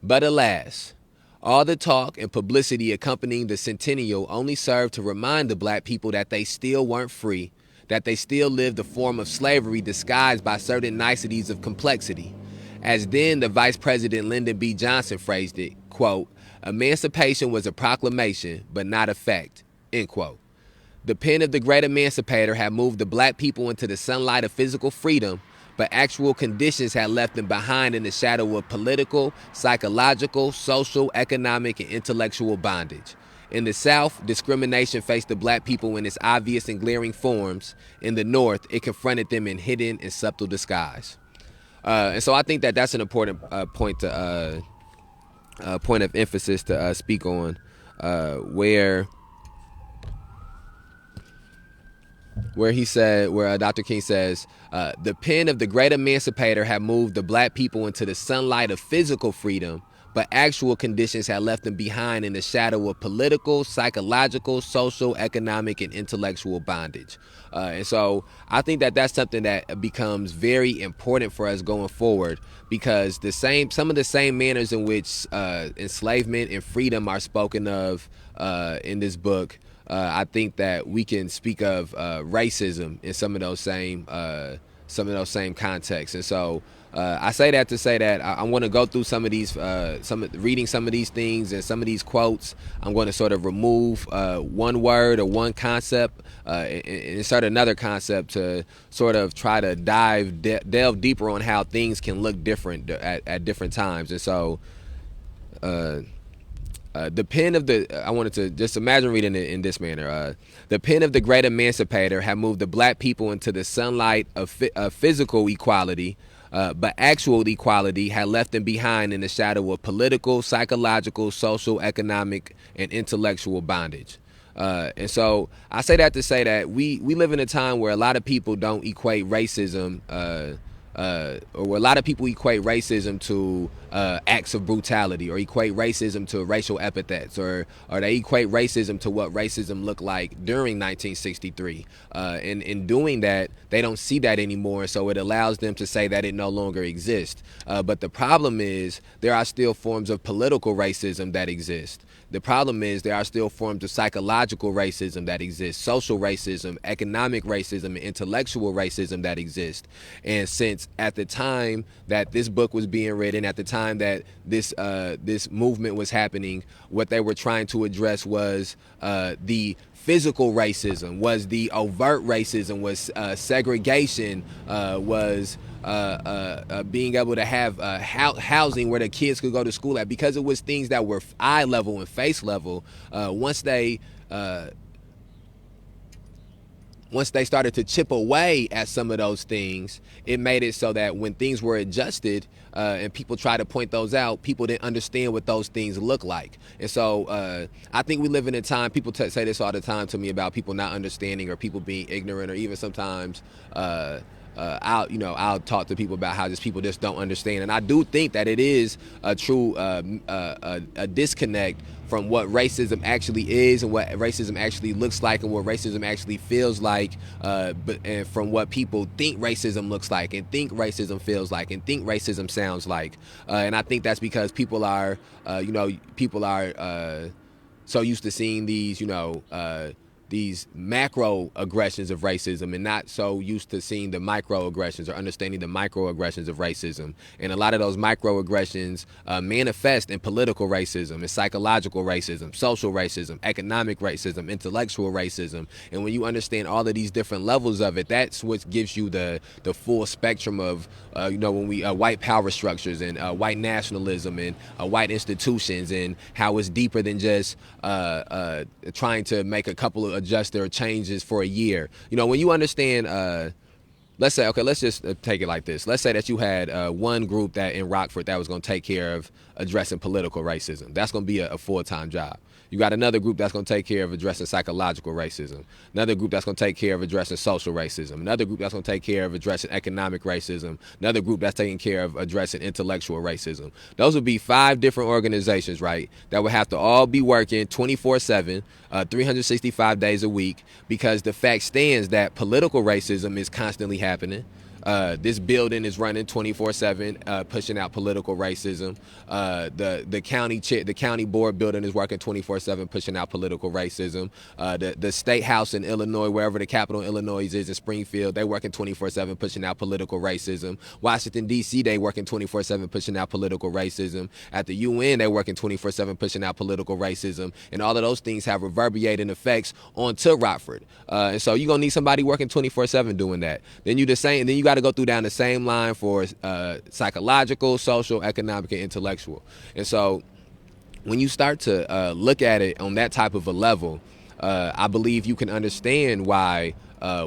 But alas, all the talk and publicity accompanying the centennial only served to remind the black people that they still weren't free, that they still lived a form of slavery disguised by certain niceties of complexity. As then the Vice President Lyndon B. Johnson phrased it, quote, "Emancipation was a proclamation, but not a fact," end quote. The pen of the great emancipator had moved the black people into the sunlight of physical freedom, but actual conditions had left them behind in the shadow of political, psychological, social, economic, and intellectual bondage. In the South, discrimination faced the black people in its obvious and glaring forms. In the North, it confronted them in hidden and subtle disguise. And so I think that that's an important point of emphasis to speak on, where Dr. King says, the pen of the great emancipator had moved the black people into the sunlight of physical freedom, but actual conditions had left them behind in the shadow of political, psychological, social, economic, and intellectual bondage. And so I think that that's something that becomes very important for us going forward, because some of the same manners in which enslavement and freedom are spoken of in this book, I think that we can speak of racism in some of those same some of those same contexts. And so I say that to say that I want to go through some of these, reading some of these things and some of these quotes. I'm going to sort of remove one word or one concept and insert another concept to sort of try to delve deeper on how things can look different at different times. And so the pen of the, I wanted to just imagine reading it in this manner. The pen of the great emancipator had moved the black people into the sunlight of physical equality, but actual equality had left them behind in the shadow of political, psychological, social, economic, and intellectual bondage. And so I say that to say that we live in a time where a lot of people don't equate racism, or where a lot of people equate racism to acts of brutality, or equate racism to racial epithets, or they equate racism to what racism looked like during 1963. And in doing that, they don't see that anymore, so it allows them to say that it no longer exists. But the problem is there are still forms of political racism that exist. The problem is there are still forms of psychological racism that exist, social racism, economic racism, and intellectual racism that exist. And since at the time that this book was being written, at the time that this movement was happening, what they were trying to address was the physical racism, was the overt racism, was segregation, was being able to have housing where the kids could go to school at, because it was things that were eye level and face level. Once they started to chip away at some of those things, it made it so that when things were adjusted and people try to point those out, people didn't understand what those things look like. And so I think we live in a time, people say this all the time to me about people not understanding, or people being ignorant, or even sometimes I'll talk to people about how just people just don't understand. And I do think that it is a true a disconnect from what racism actually is, and what racism actually looks like, and what racism actually feels like, and from what people think racism looks like, and think racism feels like, and think racism sounds like. And I think that's because people are so used to seeing these macro aggressions of racism, and not so used to seeing the microaggressions, or understanding the microaggressions of racism. And a lot of those microaggressions manifest in political racism, and psychological racism, social racism, economic racism, intellectual racism. And when you understand all of these different levels of it, that's what gives you the full spectrum of when we white power structures, and white nationalism, and white institutions, and how it's deeper than just trying to make a couple of adjust their changes for a year. When you understand, let's say, okay, let's just take it like this. Let's say that you had one group that in Rockford that was going to take care of addressing political racism. That's going to be a full-time job. You got another group that's going to take care of addressing psychological racism. Another group that's going to take care of addressing social racism. Another group that's going to take care of addressing economic racism. Another group that's taking care of addressing intellectual racism. Those would be 5 different organizations, right, that would have to all be working 24/7, 365 days a week, because the fact stands that political racism is constantly happening. This building is running 24/7, pushing out political racism. The county board building is working 24/7, pushing out political racism. The state house in Illinois, wherever the capital of Illinois is in Springfield, they working 24/7, pushing out political racism. Washington D.C., they working 24/7, pushing out political racism. At the UN, they working 24/7, pushing out political racism. And all of those things have reverberating effects onto Rockford. And so you're gonna need somebody working 24/7 doing that. Then you got to go through down the same line for psychological, social, economic, and intellectual. And so when you start to look at it on that type of a level, I believe you can understand why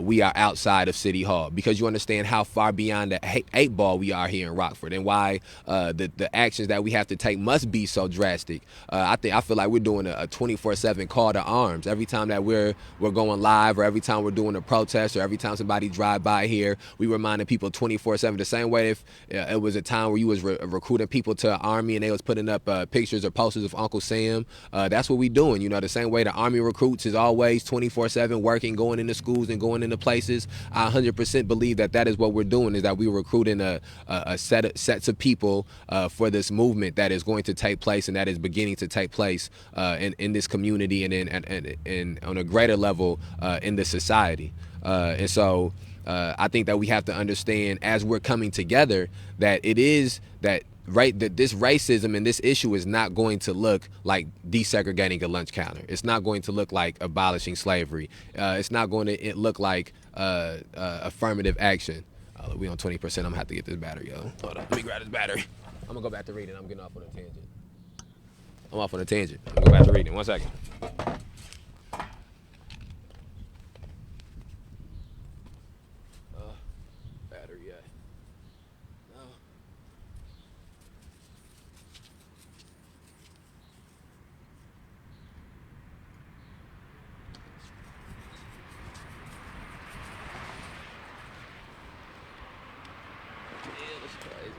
we are outside of City Hall, because you understand how far beyond the 8 ball we are here in Rockford, and why the actions that we have to take must be so drastic. I feel like we're doing a 24/7 call to arms every time that we're going live, or every time we're doing a protest, or every time somebody drive by here. We reminding people 24/7. The same way if it was a time where you was recruiting people to an army and they was putting up pictures or posters of Uncle Sam. That's what we doing. The same way the army recruits is always 24/7 working, going into schools and going into places. I 100% believe that is what we're doing, is that we're recruiting a sets of people for this movement that is going to take place, and that is beginning to take place in this community, and on a greater level in this society. And so I think that we have to understand as we're coming together that it is that that this racism and this issue is not going to look like desegregating a lunch counter. It's not going to look like abolishing slavery. It's not going to look like affirmative action. We on 20%. I'm gonna have to get this battery, yo. Hold on, let me grab this battery. I'm gonna go back to reading. I'm getting off on a tangent. I'm off on a tangent. I'm gonna go back to reading. 1 second. Battery, yeah. No. Yeah, that's crazy.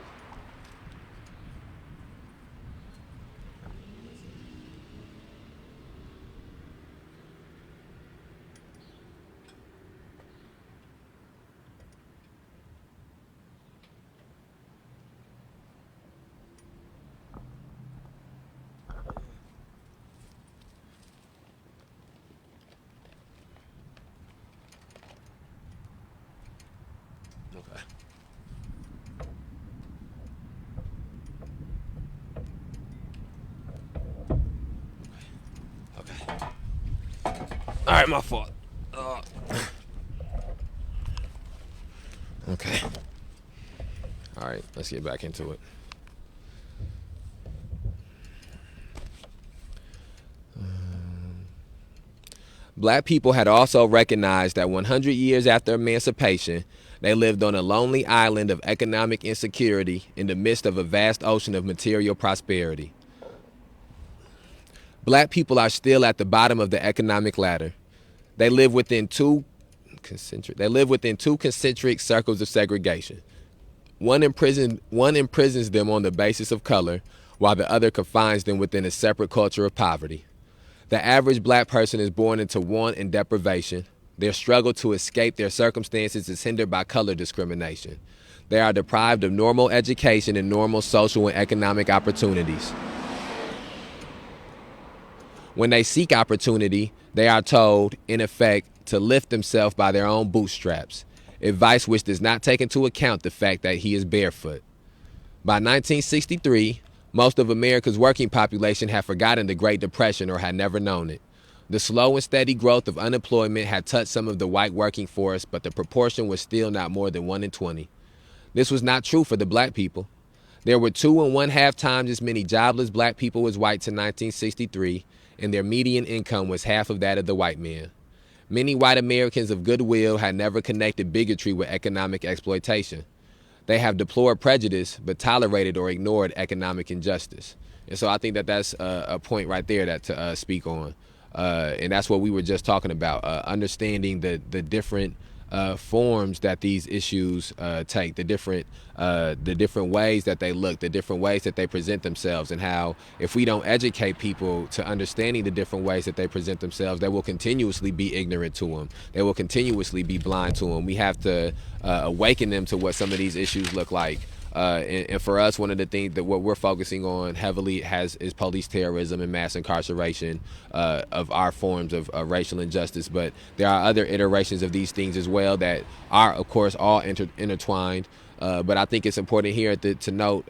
Okay. Okay. All right, my fault. Okay. All right, let's get back into it. Black people had also recognized that 100 years after emancipation, they lived on a lonely island of economic insecurity in the midst of a vast ocean of material prosperity. Black people are still at the bottom of the economic ladder. They live within two concentric circles of segregation. One imprisons them on the basis of color, while the other confines them within a separate culture of poverty. The average black person is born into want and deprivation. Their struggle to escape their circumstances is hindered by color discrimination. They are deprived of normal education and normal social and economic opportunities. When they seek opportunity, they are told, in effect, to lift themselves by their own bootstraps, advice which does not take into account the fact that he is barefoot. By 1963, most of America's working population had forgotten the Great Depression or had never known it. The slow and steady growth of unemployment had touched some of the white working force, but the proportion was still not more than 1 in 20. This was not true for the black people. There were 2.5 times as many jobless black people as whites in 1963, and their median income was half of that of the white man. Many white Americans of goodwill had never connected bigotry with economic exploitation. They have deplored prejudice, but tolerated or ignored economic injustice. And so I think that that's a point right there that to speak on. And that's what we were just talking about, understanding the different forms that these issues take, the different ways that they look, the different ways that they present themselves, and how if we don't educate people to understanding the different ways that they present themselves, they will continuously be ignorant to them. They will continuously be blind to them. We have to awaken them to what some of these issues look like. And for us, one of the things that what we're focusing on heavily is police terrorism and mass incarceration of our forms of racial injustice. But there are other iterations of these things as well that are, of course, all intertwined. But I think it's important here to note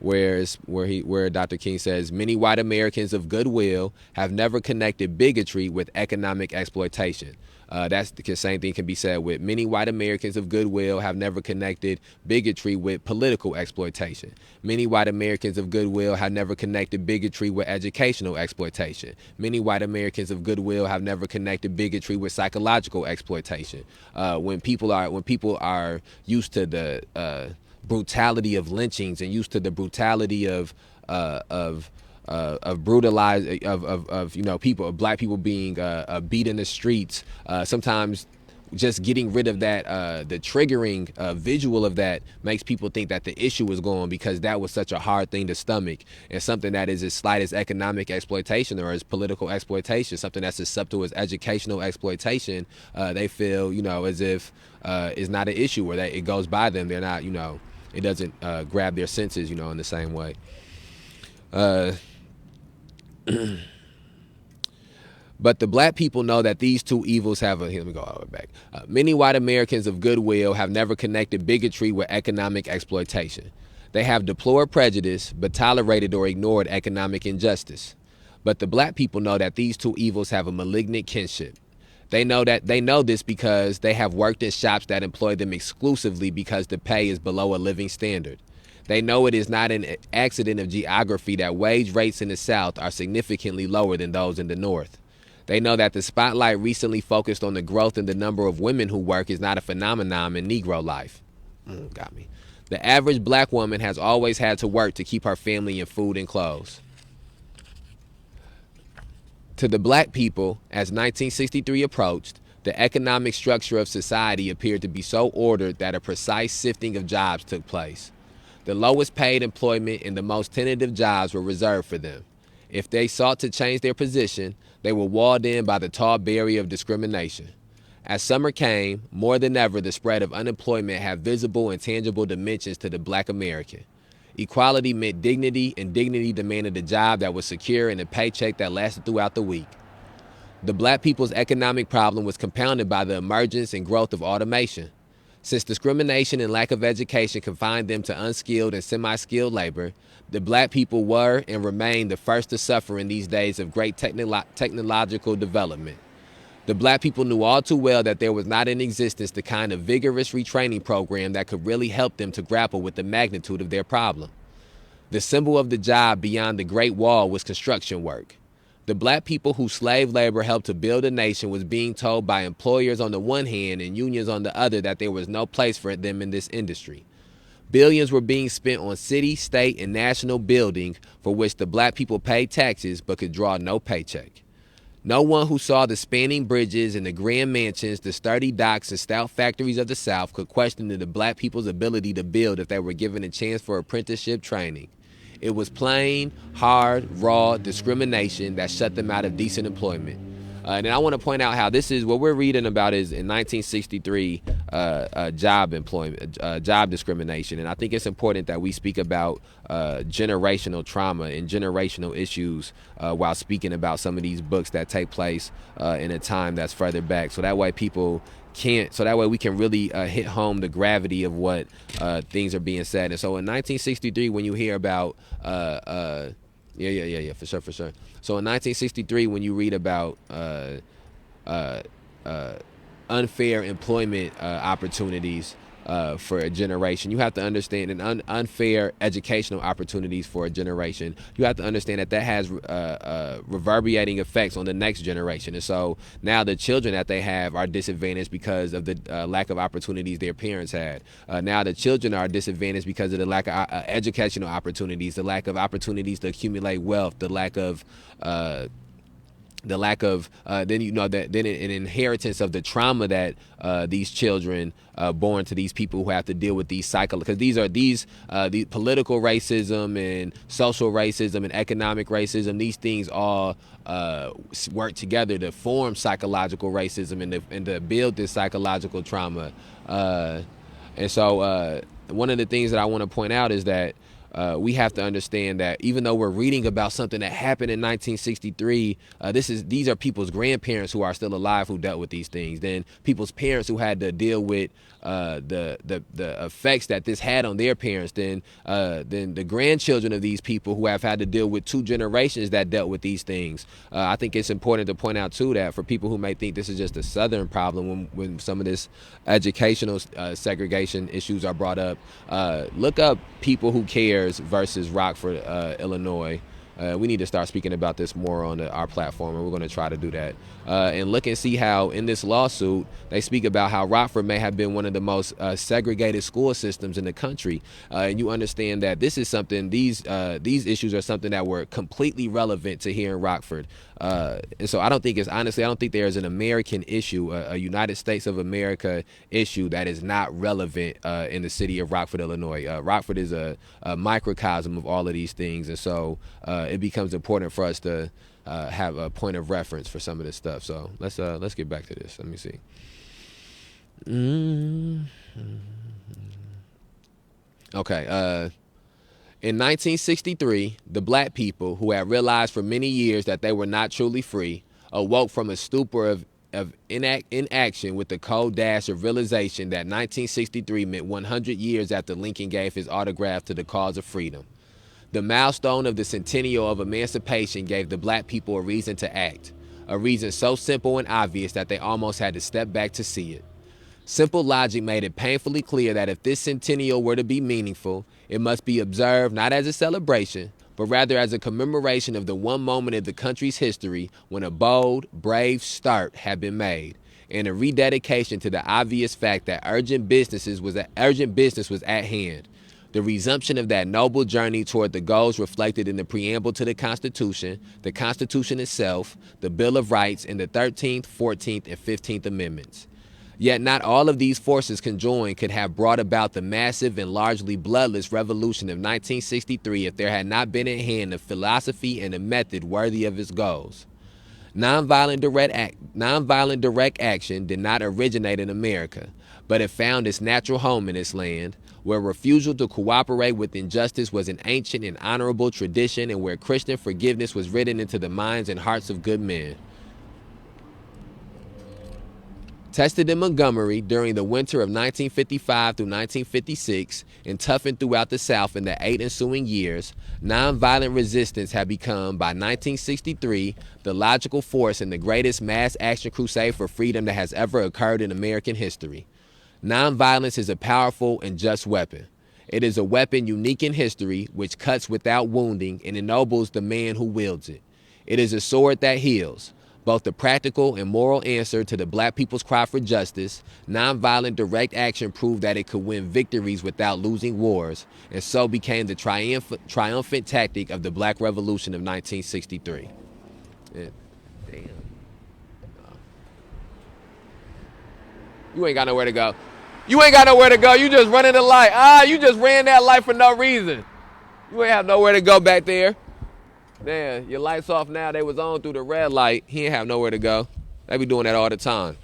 where Dr. King says many white Americans of goodwill have never connected bigotry with economic exploitation. That's the same thing can be said with many white Americans of goodwill have never connected bigotry with political exploitation. Many white Americans of goodwill have never connected bigotry with educational exploitation. Many white Americans of goodwill have never connected bigotry with psychological exploitation. When people are used to the brutality of lynchings and used to the brutality of brutalized people, black people being beat in the streets. Sometimes just getting rid of that, the triggering visual of that makes people think that the issue is gone because that was such a hard thing to stomach, and something that is as slight as economic exploitation or as political exploitation, something that's as subtle as educational exploitation, they feel as if is not an issue, or that it goes by them. They're not, it doesn't grab their senses, in the same way. But the black people know that these two evils have a. Here, let me go all the way back. Many white Americans of goodwill have never connected bigotry with economic exploitation. They have deplored prejudice, but tolerated or ignored economic injustice. But the black people know that these two evils have a malignant kinship. They know this because they have worked in shops that employ them exclusively because the pay is below a living standard. They know it is not an accident of geography that wage rates in the South are significantly lower than those in the North. They know that the spotlight recently focused on the growth in the number of women who work is not a phenomenon in Negro life. Got me. The average black woman has always had to work to keep her family in food and clothes. To the black people, as 1963 approached, the economic structure of society appeared to be so ordered that a precise sifting of jobs took place. The lowest paid employment and the most tentative jobs were reserved for them. If they sought to change their position, they were walled in by the tall barrier of discrimination. As summer came, more than ever, the spread of unemployment had visible and tangible dimensions to the black American. Equality meant dignity, and dignity demanded a job that was secure and a paycheck that lasted throughout the week. The black people's economic problem was compounded by the emergence and growth of automation. Since discrimination and lack of education confined them to unskilled and semi-skilled labor, the black people were and remain the first to suffer in these days of great technological development. The black people knew all too well that there was not in existence the kind of vigorous retraining program that could really help them to grapple with the magnitude of their problem. The symbol of the job beyond the Great Wall was construction work. The black people whose slave labor helped to build a nation was being told by employers on the one hand and unions on the other that there was no place for them in this industry. Billions were being spent on city, state, and national building for which the black people paid taxes but could draw no paycheck. No one who saw the spanning bridges and the grand mansions, the sturdy docks and stout factories of the South could question the black people's ability to build if they were given a chance for apprenticeship training. It was plain, hard, raw discrimination that shut them out of decent employment. And I want to point out how this is what we're reading about is in 1963 job discrimination, and I think it's important that we speak about generational trauma and generational issues while speaking about some of these books that take place in a time that's further back, so that way we can really hit home the gravity of what things are being said. And so in 1963, when you hear about for sure. So in 1963, when you read about unfair employment opportunities for a generation, you have to understand, and unfair educational opportunities for a generation, you have to understand that has reverberating effects on the next generation. And so now the children that they have are disadvantaged because of the lack of opportunities their parents had. Now the children are disadvantaged because of the lack of educational opportunities, the lack of opportunities to accumulate wealth, the lack of an inheritance of the trauma that these children born to these people who have to deal with these cycles, because these political racism and social racism and economic racism, these things all work together to form psychological racism and to build this psychological trauma. And so one of the things that I want to point out is that we have to understand that even though we're reading about something that happened in 1963, these are people's grandparents who are still alive who dealt with these things. Then people's parents who had to deal with the effects that this had on their parents. Then the grandchildren of these people who have had to deal with two generations that dealt with these things. I think it's important to point out too that for people who may think this is just a Southern problem when some of this educational segregation issues are brought up, look up People Who Cares versus Rockford, Illinois. We need to start speaking about this more on our platform, and we're going to try to do that. And look and see how in this lawsuit they speak about how Rockford may have been one of the most segregated school systems in the country. And you understand that this is something, these issues are something that were completely relevant to here in Rockford. And so I don't think there's an American issue, a United States of America issue that is not relevant in the city of Rockford, Illinois. Rockford is a microcosm of all of these things. And so it becomes important for us to have a point of reference for some of this stuff. So let's get back to this. Let me see. Okay. In 1963, the black people, who had realized for many years that they were not truly free, awoke from a stupor of inaction with the cold dash of realization that 1963 meant 100 years after Lincoln gave his autograph to the cause of freedom. The milestone of the centennial of emancipation gave the black people a reason to act, a reason so simple and obvious that they almost had to step back to see it. Simple logic made it painfully clear that if this centennial were to be meaningful, it must be observed not as a celebration, but rather as a commemoration of the one moment in the country's history when a bold, brave start had been made, and a rededication to the obvious fact that urgent business was at hand. The resumption of that noble journey toward the goals reflected in the preamble to the Constitution itself, the Bill of Rights, and the 13th, 14th, and 15th Amendments. Yet not all of these forces conjoined could have brought about the massive and largely bloodless revolution of 1963 if there had not been at hand a philosophy and a method worthy of its goals. Nonviolent direct action did not originate in America, but it found its natural home in this land, where refusal to cooperate with injustice was an ancient and honorable tradition, and where Christian forgiveness was written into the minds and hearts of good men. Tested in Montgomery during the winter of 1955 through 1956 and toughened throughout the South in the 8 ensuing years, nonviolent resistance had become, by 1963, the logical force in the greatest mass action crusade for freedom that has ever occurred in American history. Nonviolence is a powerful and just weapon. It is a weapon unique in history, which cuts without wounding and ennobles the man who wields it. It is a sword that heals. Both the practical and moral answer to the black people's cry for justice, nonviolent direct action proved that it could win victories without losing wars, and so became the triumphant tactic of the Black Revolution of 1963. Yeah. Damn. You ain't got nowhere to go. You ain't got nowhere to go. You just running the light. You just ran that light for no reason. You ain't have nowhere to go back there. Damn, your light's off now. They was on through the red light. He ain't have nowhere to go. They be doing that all the time.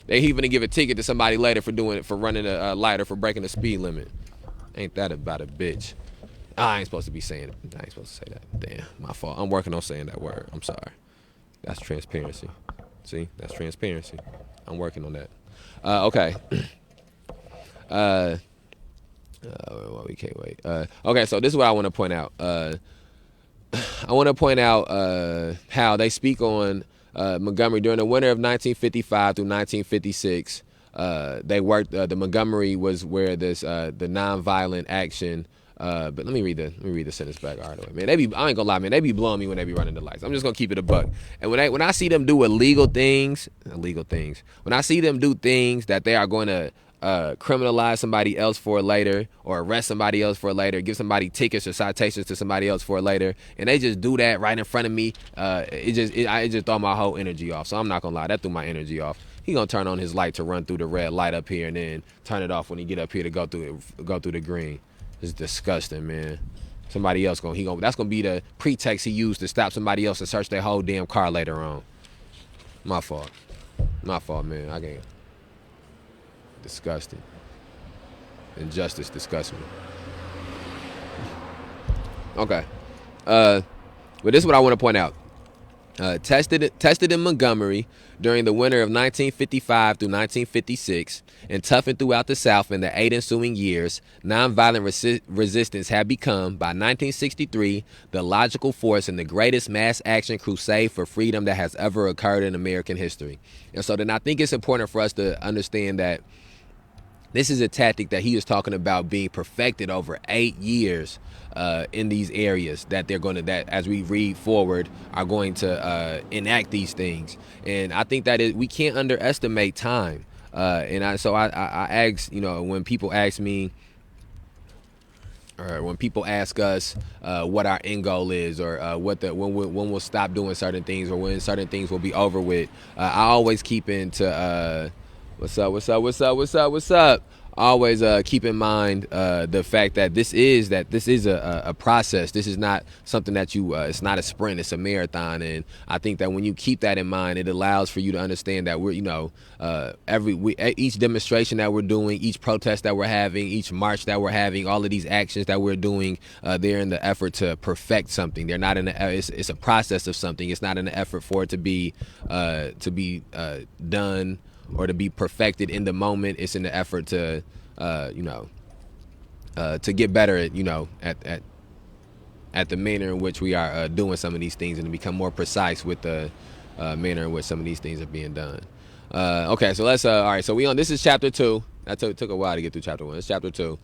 They even give a ticket to somebody later for running a light or for breaking the speed limit. Ain't that about a bitch? I ain't supposed to be saying it. I ain't supposed to say that. Damn, my fault. I'm working on saying that word. I'm sorry. That's transparency. See, that's transparency. I'm working on that. Okay. Well, we can't wait. Okay, so this is what I want to point out. I want to point out how they speak on Montgomery during the winter of 1955 through 1956. They worked. The Montgomery was where this the nonviolent action. But let me read the sentence back. All right, man. I ain't gonna lie, man. They be blowing me when they be running the lights. I'm just gonna keep it a buck. And when I see them do illegal things, when I see them do things that they are going to criminalize somebody else for later, or arrest somebody else for later, give somebody tickets or citations to somebody else for later, and they just do that right in front of me, it just throw my whole energy off. So I'm not gonna lie, that threw my energy off. He gonna turn on his light to run through the red light up here, and then turn it off when he get up here to go through the green. It's disgusting, man. Somebody else that's gonna be the pretext he used to stop somebody else and search their whole damn car later on. My fault, man. I can't. Disgusting. Injustice disgusts me. Okay. But this is what I want to point out. Tested in Montgomery during the winter of 1955 through 1956 and toughened throughout the South in the 8 ensuing years, nonviolent resistance had become, by 1963, the logical force in the greatest mass action crusade for freedom that has ever occurred in American history. And so then I think it's important for us to understand that this is a tactic that he is talking about being perfected over 8 years in these areas that that as we read forward, are going to enact these things. And I think that we can't underestimate time. I ask, when people ask me, or when people ask us what our end goal is, or when we'll stop doing certain things, or when certain things will be over with, I always keep into what's up. always keep in mind the fact that this is a process. This is not something that you it's not a sprint, it's a marathon. And I think that when you keep that in mind, it allows for you to understand that we're, each demonstration that we're doing, each protest that we're having, each march that we're having, all of these actions that we're doing, they're in the effort to perfect something. They're not in it's a process of something. It's not an effort for it to be done or to be perfected in the moment. It's in the effort to to get better at the manner in which we are doing some of these things, and to become more precise with the manner in which some of these things are being done. Okay, so let's all right, so this is chapter 2. That took a while to get through chapter 1. It's chapter 2.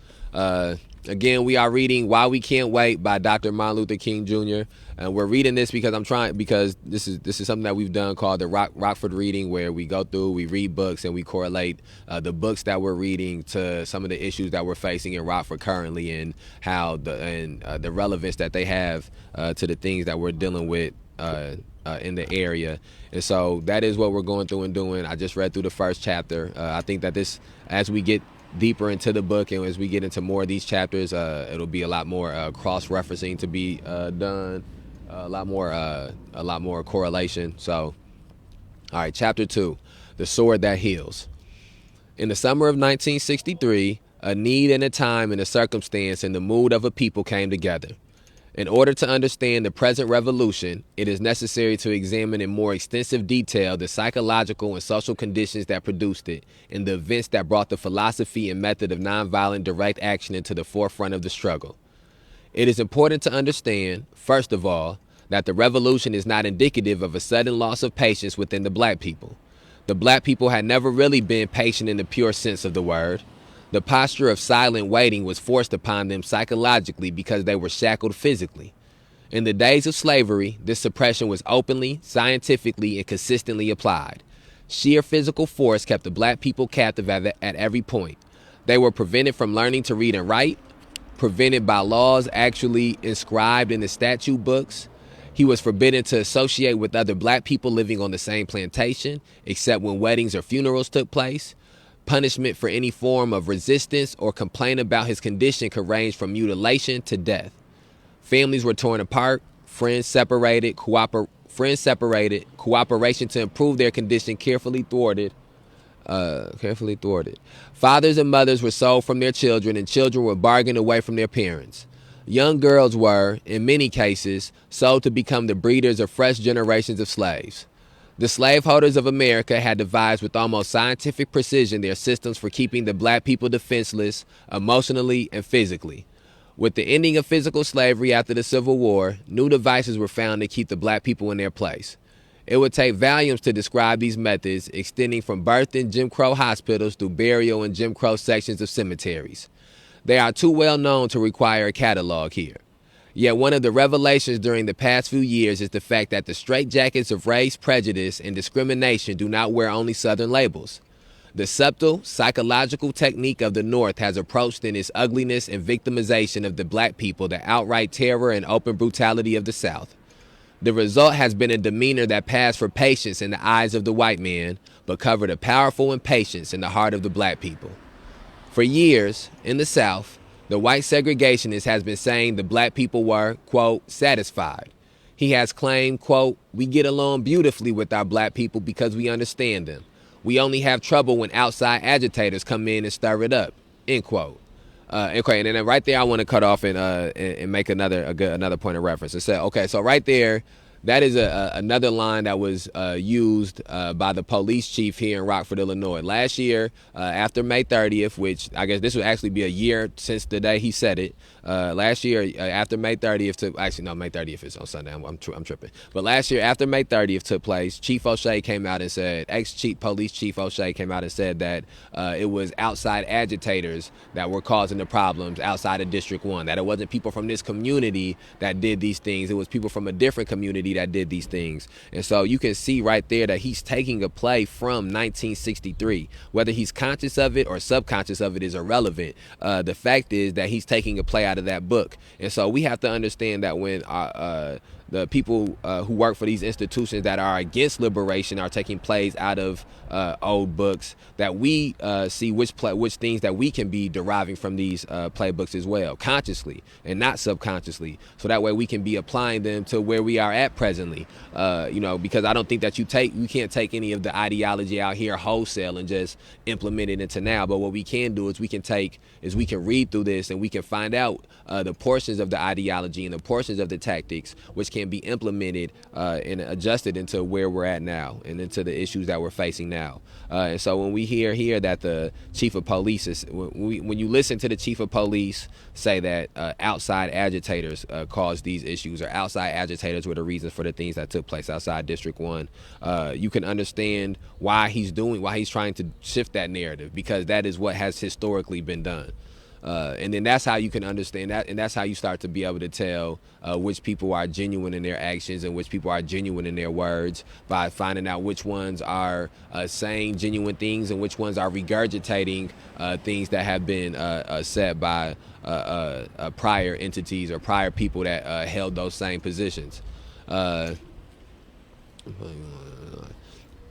Again, we are reading Why We Can't Wait by Dr. Martin Luther King Jr. And we're reading this because this is something that we've done called the Rockford reading, where we go through, we read books, and we correlate the books that we're reading to some of the issues that we're facing in Rockford currently, and how the relevance that they have to the things that we're dealing with in the area. And so that is what we're going through and doing. I just read through the first chapter. I think that as we get deeper into the book and as we get into more of these chapters, it'll be a lot more cross-referencing to be done, a lot more correlation. So, all right, chapter 2, The Sword That Heals. In the summer of 1963, a need and a time and a circumstance and the mood of a people came together. In order to understand the present revolution, it is necessary to examine in more extensive detail the psychological and social conditions that produced it, and the events that brought the philosophy and method of nonviolent direct action into the forefront of the struggle. It is important to understand, first of all, that the revolution is not indicative of a sudden loss of patience within the black people. The black people had never really been patient in the pure sense of the word. The posture of silent waiting was forced upon them psychologically because they were shackled physically. In the days of slavery, this suppression was openly, scientifically, and consistently applied. Sheer physical force kept the black people captive at every point. They were prevented from learning to read and write, prevented by laws actually inscribed in the statute books. He was forbidden to associate with other black people living on the same plantation, except when weddings or funerals took place. Punishment for any form of resistance or complaint about his condition could range from mutilation to death. Families were torn apart, friends separated, cooperation to improve their condition carefully thwarted. Fathers and mothers were sold from their children, and children were bargained away from their parents. Young girls were, in many cases, sold to become the breeders of fresh generations of slaves. The slaveholders of America had devised with almost scientific precision their systems for keeping the black people defenseless, emotionally and physically. With the ending of physical slavery after the Civil War, new devices were found to keep the black people in their place. It would take volumes to describe these methods, extending from birth in Jim Crow hospitals through burial in Jim Crow sections of cemeteries. They are too well known to require a catalog here. Yet one of the revelations during the past few years is the fact that the straitjackets of race, prejudice, and discrimination do not wear only Southern labels. The subtle, psychological technique of the North has approached in its ugliness and victimization of the black people the outright terror and open brutality of the South. The result has been a demeanor that passed for patience in the eyes of the white man, but covered a powerful impatience in the heart of the black people. For years, in the South, the white segregationist has been saying the black people were, quote, satisfied. He has claimed, quote, we get along beautifully with our black people because we understand them. We only have trouble when outside agitators come in and stir it up, end quote. Okay, and then right there I want to cut off and make another point of reference. It said, okay, so right there, that is another line that was used by the police chief here in Rockford, Illinois. Last year, after May 30th, which I guess this would actually be a year since the day he said it. Last year, after May 30th May 30th is on Sunday. I'm tripping. But last year, after May 30th took place, Chief O'Shea came out and said, ex-chief police chief O'Shea came out and said that it was outside agitators that were causing the problems outside of District 1, that it wasn't people from this community that did these things. It was people from a different community that did these things. And so you can see right there that he's taking a play from 1963. Whether he's conscious of it or subconscious of it is irrelevant. The fact is that he's taking a play out of that book. And so we have to understand that when the people who work for these institutions that are against liberation are taking plays out of old books, that we see which things that we can be deriving from these playbooks as well, consciously and not subconsciously, so that way we can be applying them to where we are at presently. Because I don't think that you can't take any of the ideology out here wholesale and just implement it into now. But what we can do is we can read through this and we can find out the portions of the ideology and the portions of the tactics which can be implemented and adjusted into where we're at now and into the issues that we're facing now. And so when we hear here that the chief of police when you listen to the chief of police say that outside agitators caused these issues, or outside agitators were the reasons for the things that took place outside District 1, you can understand why he's trying to shift that narrative, because that is what has historically been done. And then that's how you can understand that, and that's how you start to be able to tell which people are genuine in their actions and which people are genuine in their words, by finding out which ones are saying genuine things and which ones are regurgitating things that have been said by prior entities or prior people that held those same positions. Okay,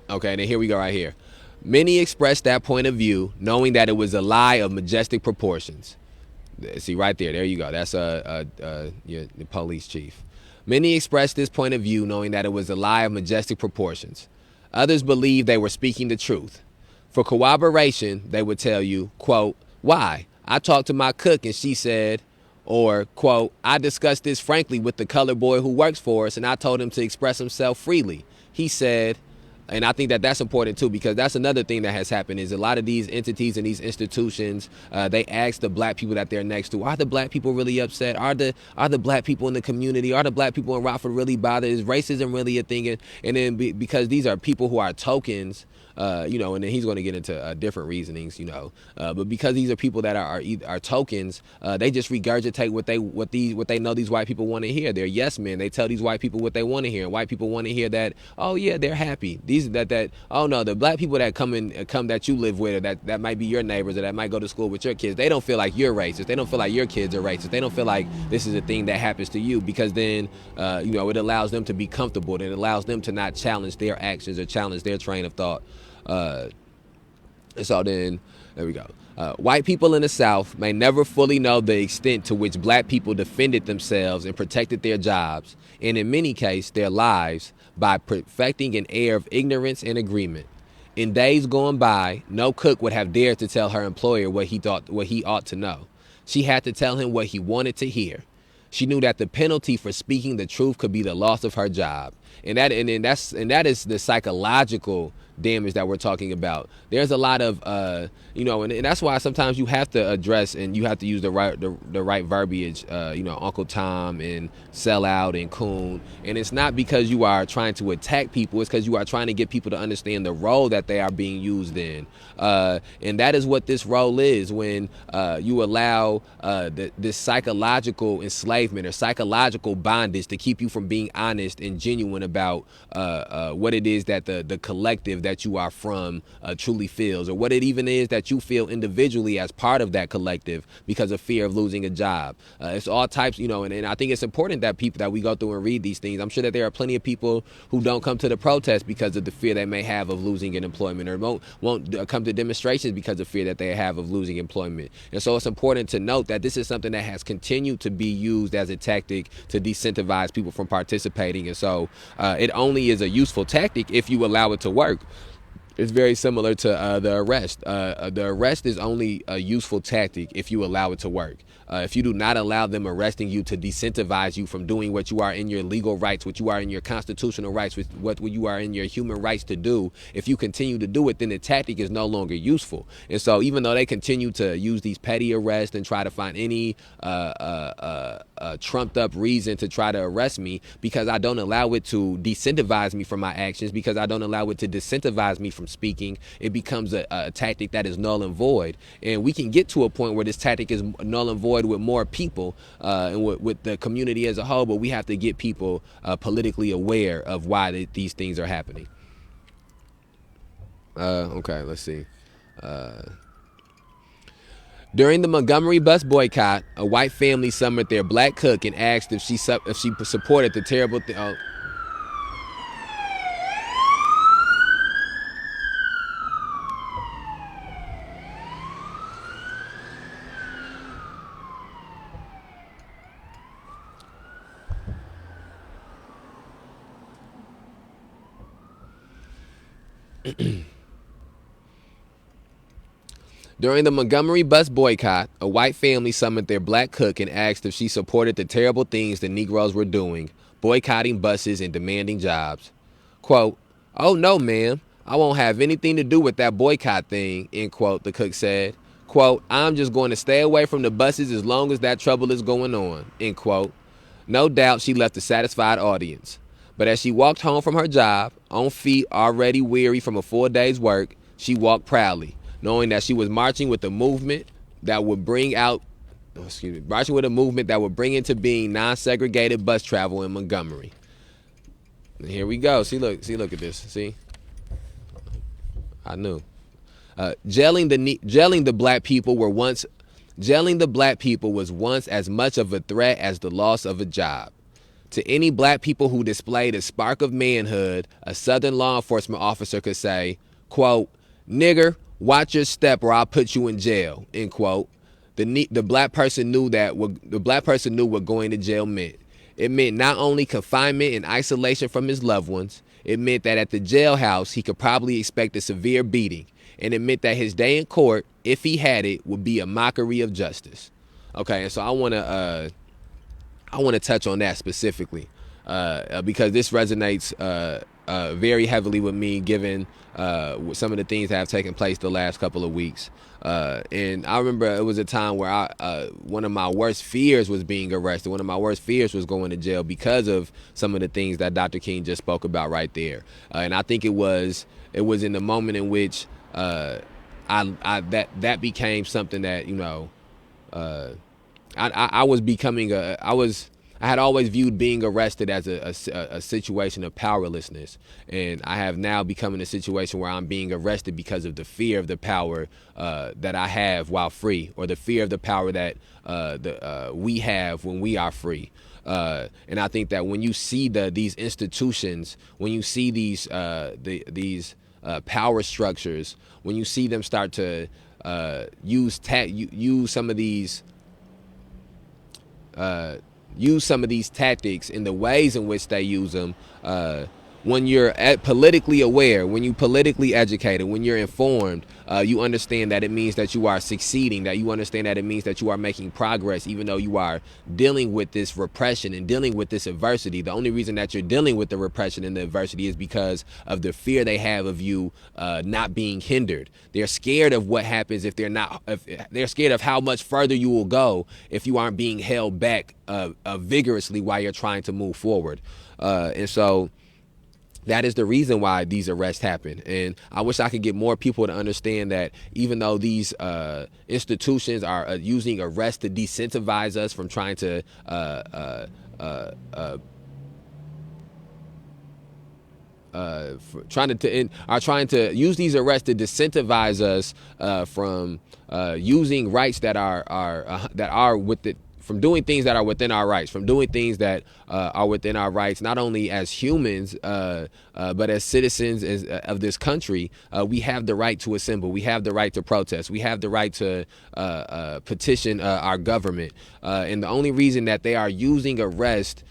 then here we go right here. Many expressed that point of view, knowing that it was a lie of majestic proportions. See, right there. There you go. That's the police chief. Many expressed this point of view, knowing that it was a lie of majestic proportions. Others believed they were speaking the truth. For corroboration, they would tell you, quote, why? I talked to my cook and she said, or, quote, I discussed this frankly with the colored boy who works for us and I told him to express himself freely. He said, and I think that that's important too, because that's another thing that has happened, is a lot of these entities and these institutions, they ask the black people that they're next to, are the black people really upset? Are the black people in the community, are the black people in Rockford really bothered? Is racism really a thing? And then because these are people who are tokens, and then he's going to get into different reasonings, but because these are people that are tokens, they just regurgitate what they know these white people want to hear. They're yes men. They tell these white people what they want to hear, and white people want to hear that, oh yeah, they're happy. Oh no, the black people that come that you live with, or that might be your neighbors, or that might go to school with your kids, they don't feel like you're racist. They don't feel like your kids are racist. They don't feel like this is a thing that happens to you, because then it allows them to be comfortable, and it allows them to not challenge their actions or challenge their train of thought. So then, there we go. White people in the South may never fully know the extent to which black people defended themselves and protected their jobs, and in many cases, their lives, by perfecting an air of ignorance and agreement. In days gone by, no cook would have dared to tell her employer what he ought to know. She had to tell him what he wanted to hear. She knew that the penalty for speaking the truth could be the loss of her job. And that is the psychological damage that we're talking about. There's a lot of and that's why sometimes you have to address and you have to use the right verbiage, Uncle Tom and sellout and coon. And it's not because you are trying to attack people, it's because you are trying to get people to understand the role that they are being used in. And that is what this role is, when you allow this psychological enslavement or psychological bondage to keep you from being honest and genuine about what it is that the collective that you are from truly feels, or what it even is that you feel individually as part of that collective because of fear of losing a job. It's all types, and I think it's important that we go through and read these things. I'm sure that there are plenty of people who don't come to the protest because of the fear they may have of losing an employment, or won't come to demonstrations because of fear that they have of losing employment. And so it's important to note that this is something that has continued to be used as a tactic to disincentivize people from participating. And so it only is a useful tactic if you allow it to work. It's very similar to the arrest. The arrest is only a useful tactic if you allow it to work. If you do not allow them arresting you to disincentivize you from doing what you are in your legal rights, what you are in your constitutional rights, what you are in your human rights to do, if you continue to do it, then the tactic is no longer useful. And so even though they continue to use these petty arrests and try to find any trumped up reason to try to arrest me, because I don't allow it to disincentivize me from my actions, because I don't allow it to disincentivize me from speaking, it becomes a tactic that is null and void. And we can get to a point where this tactic is null and void with more people and with the community as a whole, but we have to get people politically aware of why these things are happening. Okay, let's see. During the Montgomery Bus Boycott, a white family summoned their black cook and asked if she supported the terrible thing. Oh. During the Montgomery Bus Boycott, a white family summoned their black cook and asked if she supported the terrible things the Negroes were doing, boycotting buses and demanding jobs. Quote, "Oh no, ma'am, I won't have anything to do with that boycott thing," end quote, the cook said. Quote, "I'm just going to stay away from the buses as long as that trouble is going on," end quote. No doubt she left a satisfied audience. But as she walked home from her job, on feet already weary from a full day's work, she walked proudly, knowing that she was marching with a movement that would bring into being non-segregated bus travel in Montgomery. And here we go. See, look at this. See, I knew. Gelling the black people was once as much of a threat as the loss of a job. To any black people who displayed a spark of manhood, a Southern law enforcement officer could say, quote, "Nigger, watch your step or I'll put you in jail," end quote. The black person knew what going to jail meant. It meant not only confinement and isolation from his loved ones, it meant that at the jailhouse he could probably expect a severe beating. And it meant that his day in court, if he had it, would be a mockery of justice. Okay, and so I want to touch on that specifically because this resonates very heavily with me, given some of the things that have taken place the last couple of weeks. And I remember it was a time where one of my worst fears was being arrested. One of my worst fears was going to jail because of some of the things that Dr. King just spoke about right there. And I think it was in the moment in which that became something that, you know, I had always viewed being arrested as a situation of powerlessness, and I have now become in a situation where I'm being arrested because of the fear of the power that I have while free, or the fear of the power that we have when we are free. And I think that when you see these institutions, when you see these power structures, when you see them start to use some of these tactics in the ways in which they use them, when you're politically aware, when you politically educated, when you're informed, you understand that it means that you are succeeding, that you understand that it means that you are making progress, even though you are dealing with this repression and dealing with this adversity. The only reason that you're dealing with the repression and the adversity is because of the fear they have of you not being hindered. They're scared of what happens if they're scared of how much further you will go if you aren't being held back vigorously while you're trying to move forward. And so that is the reason why these arrests happen. And I wish I could get more people to understand that even though these institutions are using arrests to decentivize us from trying to trying to use these arrests to disincentivize us from using rights that are with the from doing things that are within our rights, from doing things that are within our rights, not only as humans, but as citizens of this country. We have the right to assemble. We have the right to protest. We have the right to petition our government. And the only reason that they are using arrest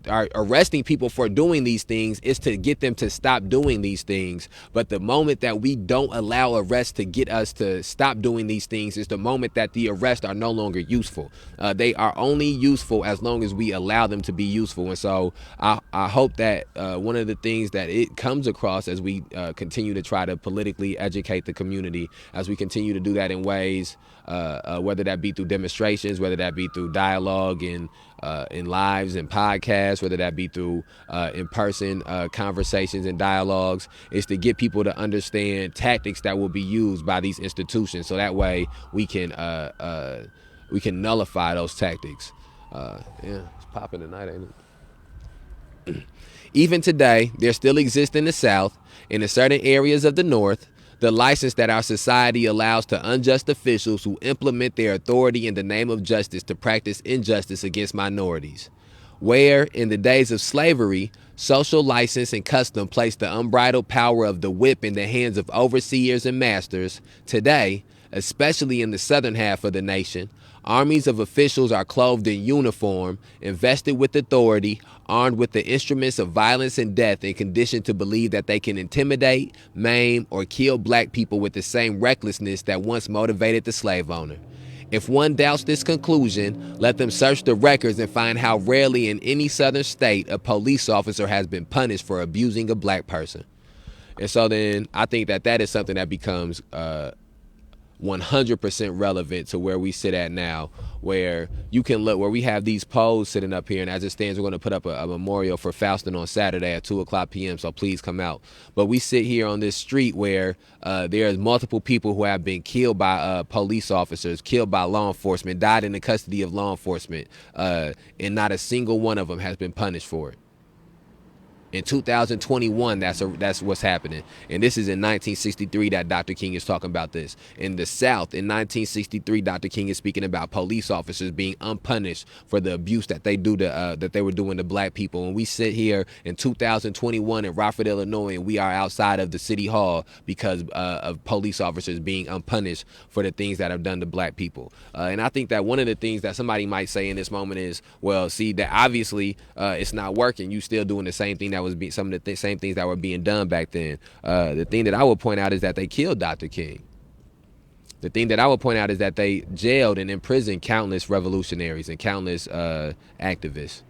are arresting people for doing these things is to get them to stop doing these things. But the moment that we don't allow arrests to get us to stop doing these things is the moment that the arrests are no longer useful. They are only useful as long as we allow them to be useful. And so I hope that one of the things that it comes across as we continue to try to politically educate the community, as we continue to do that in ways, whether that be through demonstrations, whether that be through dialogue and in lives and podcasts, whether that be through in-person conversations and dialogues, is to get people to understand tactics that will be used by these institutions, so that way we can nullify those tactics. It's popping tonight, ain't it? Even today, there still exists in the South, and in certain areas of the North, the license that our society allows to unjust officials who implement their authority in the name of justice to practice injustice against minorities. Where, in the days of slavery, social license and custom placed the unbridled power of the whip in the hands of overseers and masters, today, especially in the southern half of the nation, armies of officials are clothed in uniform, invested with authority, armed with the instruments of violence and death, and conditioned to believe that they can intimidate, maim, or kill black people with the same recklessness that once motivated the slave owner. If one doubts this conclusion, let them search the records and find how rarely in any southern state a police officer has been punished for abusing a black person. And so then I think that that is something that becomes 100% relevant to where we sit at now, where you can look, where we have these poles sitting up here, and as it stands, we're going to put up a memorial for Faustin on Saturday at 2:00 p.m., so please come out. But we sit here on this street where there's multiple people who have been killed by police officers, killed by law enforcement, died in the custody of law enforcement, and not a single one of them has been punished for it. In 2021, that's what's happening. And this is in 1963 that Dr. King is talking about this. In the South, in 1963, Dr. King is speaking about police officers being unpunished for the abuse that they do to that they were doing to black people. And we sit here in 2021 in Rockford, Illinois, and we are outside of the city hall because of police officers being unpunished for the things that are done to black people. And I think that one of the things that somebody might say in this moment is, well, see, that obviously it's not working. You still doing the same thing that was some of the same things that were being done back then. The thing that I would point out is that they killed Dr. King. The thing that I would point out is that they jailed and imprisoned countless revolutionaries and countless activists.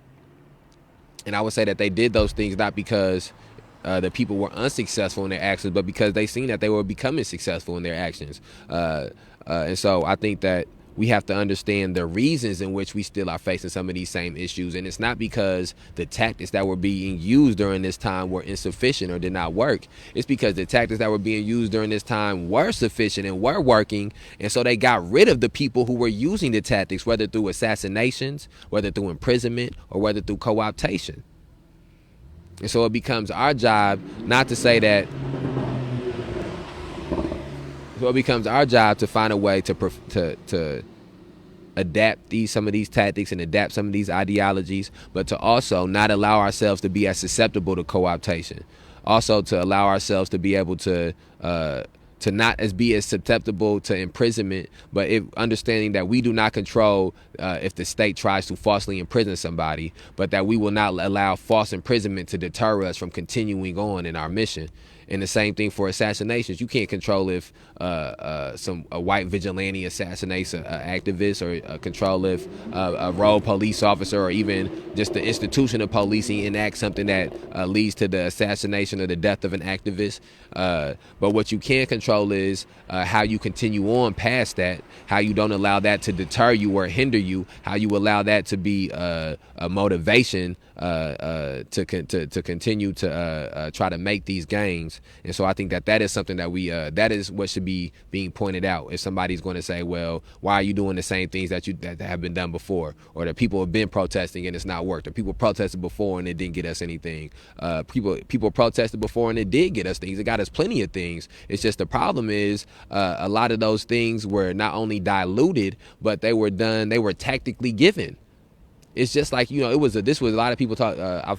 And I would say that they did those things not because the people were unsuccessful in their actions, but because they seen that they were becoming successful in their actions. And so I think that we have to understand the reasons in which we still are facing some of these same issues. And it's not because the tactics that were being used during this time were insufficient or did not work. It's because the tactics that were being used during this time were sufficient and were working. And so they got rid of the people who were using the tactics, whether through assassinations, whether through imprisonment, or whether through co-optation. And so it becomes our job not to say that. So it becomes our job to find a way to adapt some of these tactics and adapt some of these ideologies, but to also not allow ourselves to be as susceptible to co-optation. Also to allow ourselves to be able to not be as susceptible to imprisonment, but understanding that we do not control if the state tries to falsely imprison somebody, but that we will not allow false imprisonment to deter us from continuing on in our mission. And the same thing for assassinations. You can't control if a white vigilante assassinates an activist, or control if a rogue police officer or even just the institution of policing enacts something that leads to the assassination or the death of an activist. But what you can control is how you continue on past that, how you don't allow that to deter you or hinder you, how you allow that to be a motivation to continue to try to make these gains. And so I think that is something that that is what should be being pointed out. If somebody's going to say, well, why are you doing the same things that have been done before, or that people have been protesting and it's not worked, or people protested before and it didn't get us anything. People protested before and it did get us things. It got us plenty of things. It's just the problem is a lot of those things were not only diluted, but they were tactically given. It's just like, this was a lot of people talk. I've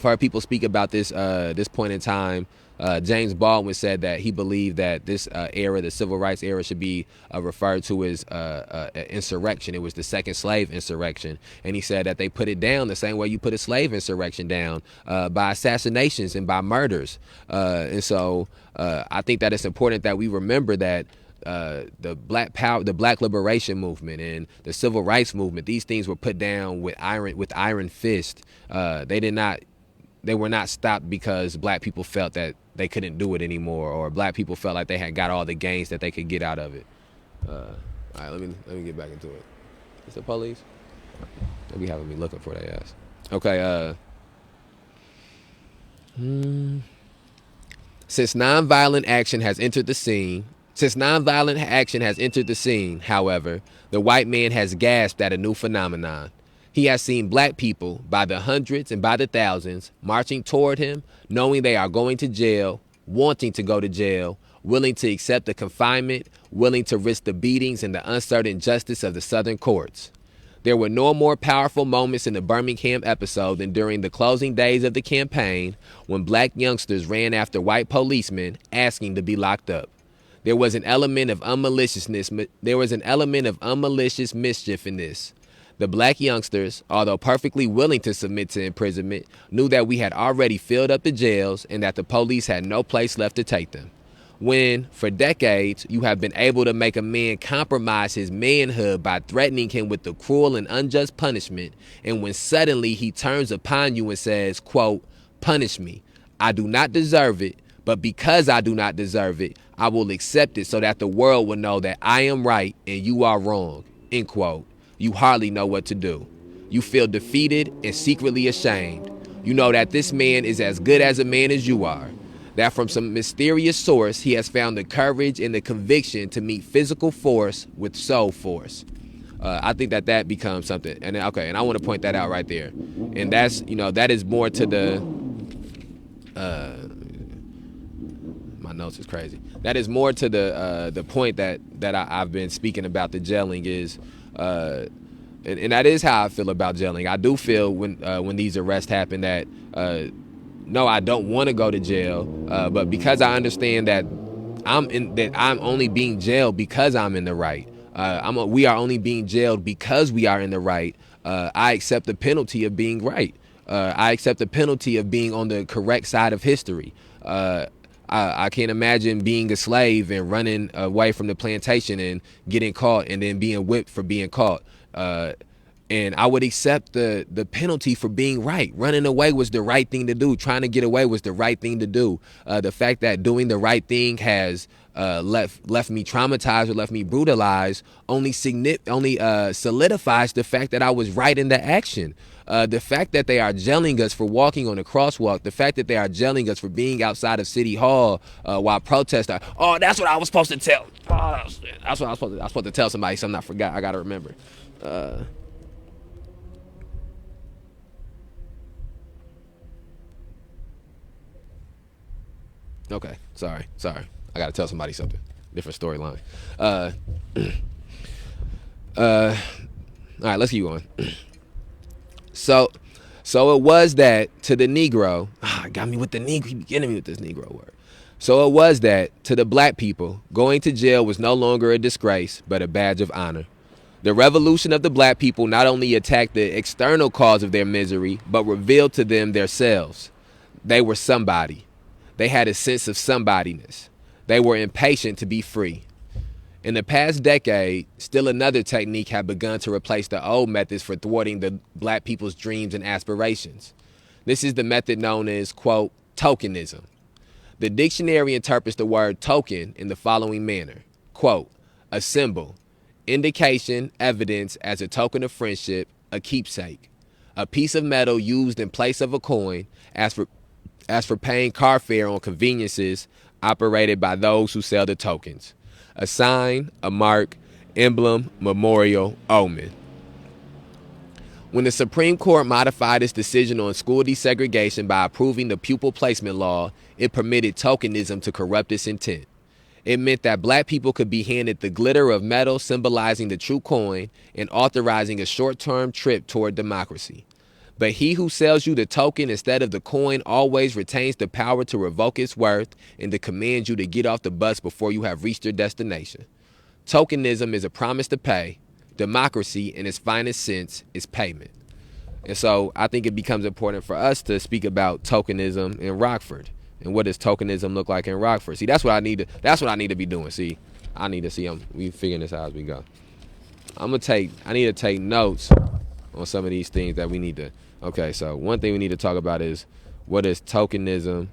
heard people speak about this point in time. James Baldwin said that he believed that this era, the civil rights era, should be referred to as insurrection. It was the second slave insurrection. And he said that they put it down the same way you put a slave insurrection down, by assassinations and by murders. And so I think that it's important that we remember that the black liberation movement and the civil rights movement, these things were put down with iron fist. They were not stopped because black people felt that they couldn't do it anymore, or black people felt like they had got all the gains that they could get out of it. All right, let me get back into it. Is the police? They be having me looking for their ass. Okay. Since nonviolent action has entered the scene, however, the white man has gasped at a new phenomenon. He has seen black people by the hundreds and by the thousands marching toward him, knowing they are going to jail, wanting to go to jail, willing to accept the confinement, willing to risk the beatings and the uncertain justice of the Southern courts. There were no more powerful moments in the Birmingham episode than during the closing days of the campaign when black youngsters ran after white policemen asking to be locked up. There was an element of unmalicious mischief in this. The black youngsters, although perfectly willing to submit to imprisonment, knew that we had already filled up the jails and that the police had no place left to take them. When, for decades, you have been able to make a man compromise his manhood by threatening him with the cruel and unjust punishment, and when suddenly he turns upon you and says, quote, "Punish me. I do not deserve it, but because I do not deserve it, I will accept it so that the world will know that I am right and you are wrong," end quote. You hardly know what to do. You feel defeated and secretly ashamed. You know that this man is as good as a man as you are. That from some mysterious source, he has found the courage and the conviction to meet physical force with soul force. I think that becomes something. And okay, and I want to point that out right there. And that's, that is more to the, my notes is crazy. That is more to the point that I've been speaking about the jailing is, and that is how I feel about jailing. I do feel when these arrests happen that, no, I don't want to go to jail, but because I understand that I'm only being jailed because I'm in the right. We are only being jailed because we are in the right. I accept the penalty of being right. I accept the penalty of being on the correct side of history. I can't imagine being a slave and running away from the plantation and getting caught and then being whipped for being caught. And I would accept the penalty for being right. Running away was the right thing to do. Trying to get away was the right thing to do. The fact that doing the right thing has left me traumatized or left me brutalized only solidifies the fact that I was right in the action. The fact that they are jailing us for walking on a crosswalk, the fact that they are jailing us for being outside of City Hall while protesting. Oh, that's what I was supposed to tell. Oh, that's what I was supposed to tell somebody. Something I forgot. I gotta remember. Okay, sorry. I gotta tell somebody something. Different storyline. All right, let's keep going. So it was that to the Negro, got me with the Negro, he beginning me with this Negro word. So it was that to the black people, going to jail was no longer a disgrace, but a badge of honor. The revolution of the black people not only attacked the external cause of their misery, but revealed to them themselves. They were somebody. They had a sense of somebodyness. They were impatient to be free. In the past decade, still another technique had begun to replace the old methods for thwarting the black people's dreams and aspirations. This is the method known as, quote, tokenism. The dictionary interprets the word token in the following manner, quote, a symbol, indication, evidence as a token of friendship, a keepsake, a piece of metal used in place of a coin as for paying car fare on conveniences operated by those who sell the tokens. A sign, a mark, emblem, memorial, omen. When the Supreme Court modified its decision on school desegregation by approving the pupil placement law, it permitted tokenism to corrupt its intent. It meant that black people could be handed the glitter of metal symbolizing the true coin and authorizing a short-term trip toward democracy. But he who sells you the token instead of the coin always retains the power to revoke its worth and to command you to get off the bus before you have reached your destination. Tokenism is a promise to pay. Democracy, in its finest sense, is payment. And so I think it becomes important for us to speak about tokenism in Rockford. And what does tokenism look like in Rockford? See, that's what I need to be doing. See, I need to see we figuring this out as we go. I need to take notes on some of these things that we need to. Okay, so one thing we need to talk about is what is tokenism.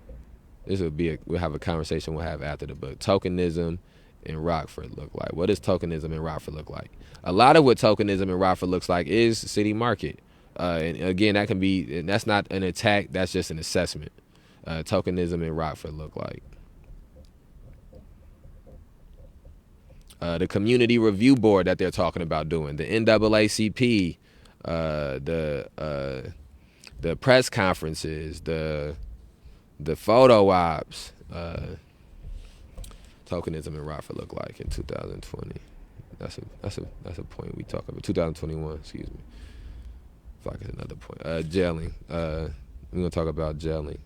We'll have a conversation we'll have after the book. Tokenism in Rockford look like. What does tokenism in Rockford look like? A lot of what tokenism in Rockford looks like is city market. And again, that's not an attack, that's just an assessment. Tokenism in Rockford look like. The community review board that they're talking about doing, the NAACP, the press conferences, the photo ops, tokenism in Rockford look like in 2020. That's a point we talk about. 2021, excuse me. Fuck is another point. Jailing. We're gonna talk about jailing.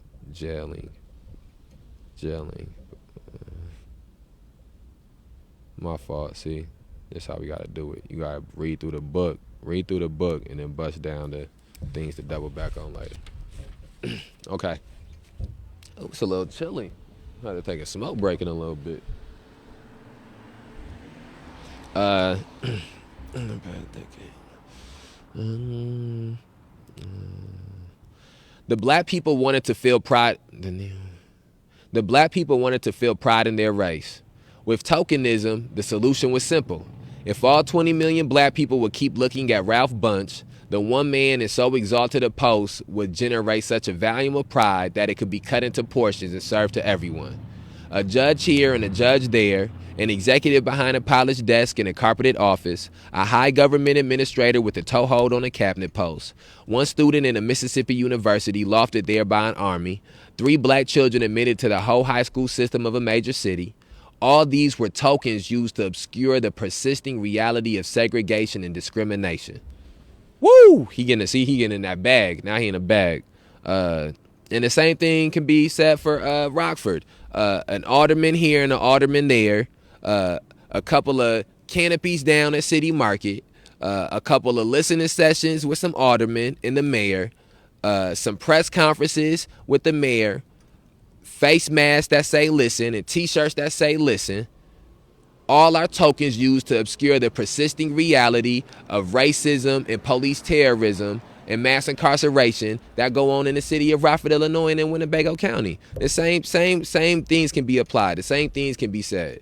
My fault. See, that's how we gotta do it. You gotta read through the book, and then bust down the things to double back on later. Okay. Oh, it's a little chilly. I had to take a smoke break in a little bit. The black people wanted to feel pride. The black people wanted to feel pride in their race. With tokenism, the solution was simple. If all 20 million black people would keep looking at Ralph Bunche, the one man in so exalted a post would generate such a volume of pride that it could be cut into portions and served to everyone. A judge here and a judge there, an executive behind a polished desk in a carpeted office, a high government administrator with a toehold on a cabinet post, one student in a Mississippi university lofted there by an army, 3 black children admitted to the whole high school system of a major city. All these were tokens used to obscure the persisting reality of segregation and discrimination. Woo! He getting in that bag. Now he in a bag. And the same thing can be said for Rockford. An alderman here and an alderman there. A couple of canopies down at City Market. A couple of listening sessions with some aldermen and the mayor. Some press conferences with the mayor. Face masks that say listen and t-shirts that say listen. All our tokens used to obscure the persisting reality of racism and police terrorism and mass incarceration that go on in the city of Rockford, Illinois, and in Winnebago County. The same things can be applied. The same things can be said.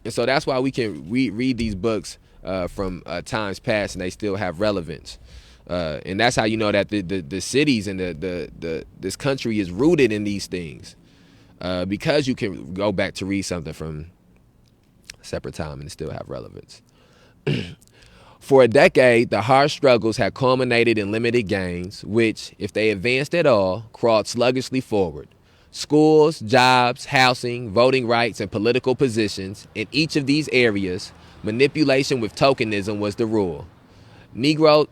And so that's why we can read these books from times past and they still have relevance. And that's how you know that the cities and this country is rooted in these things. Because you can go back to read something from a separate time and still have relevance. For a decade, the hard struggles had culminated in limited gains, which, if they advanced at all, crawled sluggishly forward. Schools, jobs, housing, voting rights, and political positions, in each of these areas, manipulation with tokenism was the rule.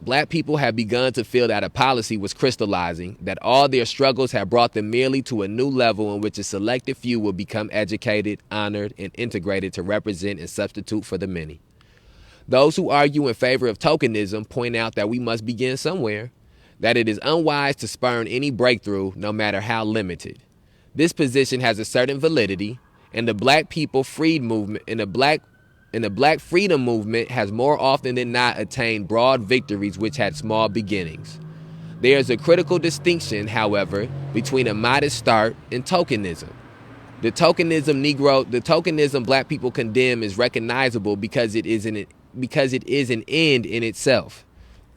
Black people have begun to feel that a policy was crystallizing, that all their struggles have brought them merely to a new level in which a selected few will become educated, honored, and integrated to represent and substitute for the many. Those who argue in favor of tokenism point out that we must begin somewhere, that it is unwise to spurn any breakthrough, no matter how limited. This position has a certain validity, and the black people freed movement and the black freedom movement has more often than not attained broad victories which had small beginnings. There is a critical distinction, however, between a modest start and tokenism. The tokenism black people condemn is recognizable because it is an end in itself.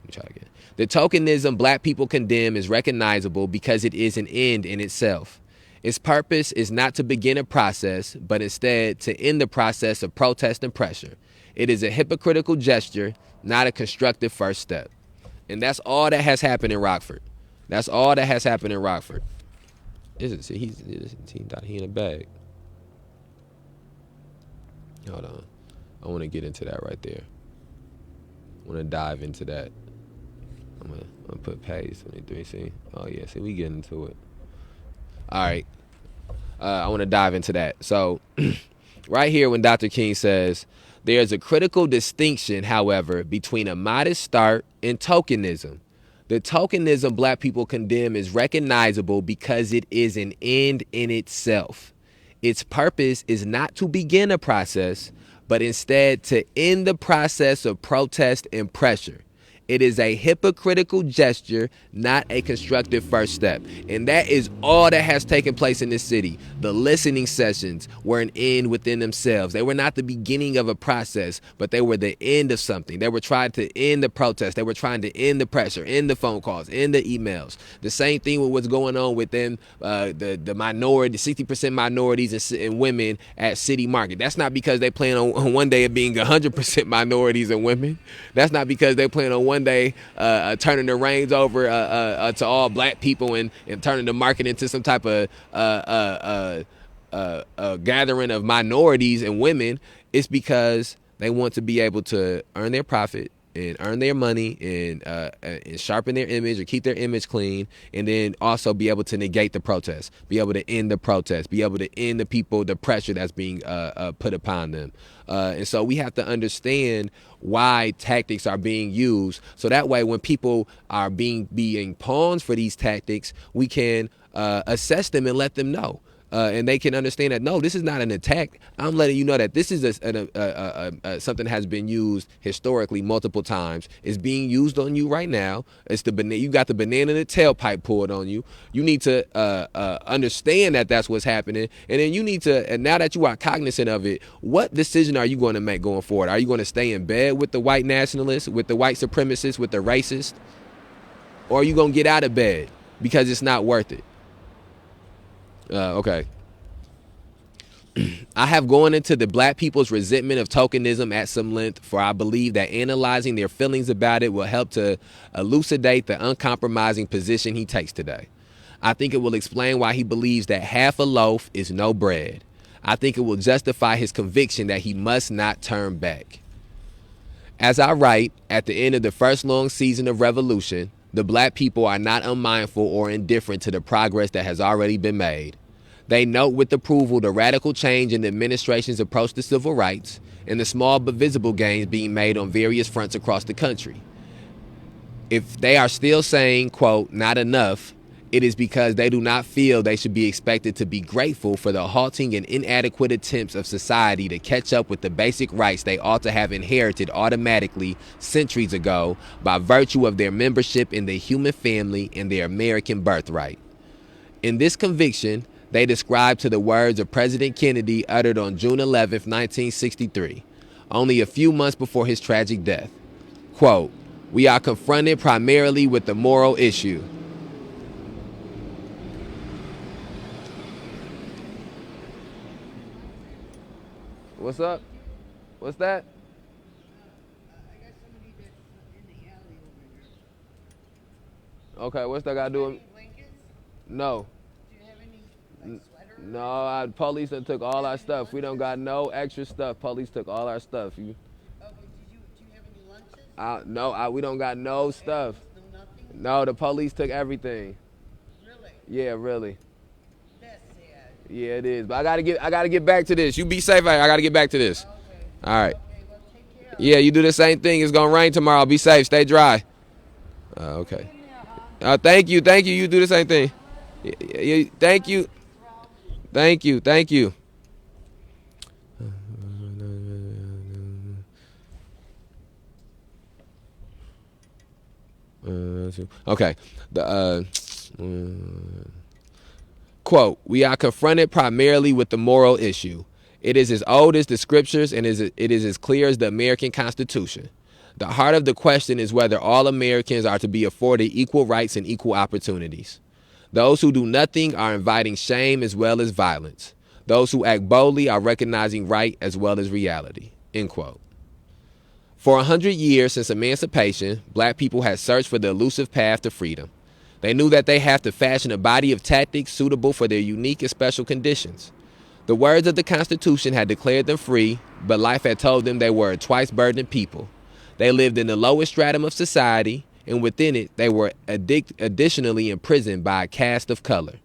Let me try again. The tokenism black people condemn is recognizable because it is an end in itself. Its purpose is not to begin a process, but instead to end the process of protest and pressure. It is a hypocritical gesture, not a constructive first step. And that's all that has happened in Rockford. That's all that has happened in Rockford. He's in a bag. Hold on. I want to get into that right there. I want to dive into that. I'm gonna put page 23. See? Oh yeah. See, we get into it. All right. I want to dive into that. So right here when Dr. King says, there's a critical distinction, however, between a modest start and tokenism. The tokenism black people condemn is recognizable because it is an end in itself. Its purpose is not to begin a process, but instead to end the process of protest and pressure. It is a hypocritical gesture, not a constructive first step. And that is all that has taken place in this city. The listening sessions were an end within themselves. They were not the beginning of a process, but they were the end of something. They were trying to end the protest. They were trying to end the pressure, end the phone calls, end the emails. The same thing with what's going on with them, the minority, 60% minorities and women at City Market. That's not because they plan on one day of being 100% minorities and women. That's not because they plan on one one day turning the reins over to all black people and turning the market into some type of gathering of minorities and women. It's because they want to be able to earn their profit and earn their money and sharpen their image or keep their image clean, and then also be able to negate the protest, be able to end the protest, be able to end the pressure that's being put upon them. And so we have to understand why tactics are being used, so that way when people are being pawns for these tactics, we can assess them and let them know. And they can understand that, no, this is not an attack. I'm letting you know that this is something that has been used historically multiple times. It's being used on you right now. You got the banana in the tailpipe pulled on you. You need to understand that that's what's happening. And then you need to, and now that you are cognizant of it, what decision are you going to make going forward? Are you going to stay in bed with the white nationalists, with the white supremacists, with the racists? Or are you going to get out of bed because it's not worth it? Okay. I have gone into the black people's resentment of tokenism at some length, for I believe that analyzing their feelings about it will help to elucidate the uncompromising position he takes today. I think it will explain why he believes that half a loaf is no bread. I think it will justify his conviction that he must not turn back. As I write, at the end of the first long season of revolution, the black people are not unmindful or indifferent to the progress that has already been made. They note with approval the radical change in the administration's approach to civil rights and the small but visible gains being made on various fronts across the country. If they are still saying, quote, not enough, it is because they do not feel they should be expected to be grateful for the halting and inadequate attempts of society to catch up with the basic rights they ought to have inherited automatically centuries ago by virtue of their membership in the human family and their American birthright. In this conviction, they describe to the words of President Kennedy uttered on June 11, 1963, only a few months before his tragic death. Quote, "We are confronted primarily with the moral issue." What's up? What's that? I got somebody that's in the alley over here. Okay, what's that got to do with? Any blankets? No. Do you have any like sweaters? No, police done took all our stuff. We don't got no extra stuff. Police took all our stuff. Okay, do you have any lunches? No, we don't got no stuff. No, nothing? No, the police took everything. Really? Yeah, really. That's sad. Yeah, it is. But I gotta get back to this. You be safe. I gotta get back to this. Okay. All right. Okay, well, take care. Yeah, you do the same thing. It's gonna rain tomorrow. Be safe. Stay dry. Okay. Thank you. You do the same thing. Thank you. Okay. Quote, "We are confronted primarily with the moral issue. It is as old as the scriptures and it is as clear as the American Constitution. The heart of the question is whether all Americans are to be afforded equal rights and equal opportunities. Those who do nothing are inviting shame as well as violence. Those who act boldly are recognizing right as well as reality." End quote. For 100 years since emancipation, black people had searched for the elusive path to freedom. They knew that they have to fashion a body of tactics suitable for their unique and special conditions. The words of the Constitution had declared them free, but life had told them they were a twice burdened people. They lived in the lowest stratum of society, and within it, they were additionally imprisoned by a caste of color.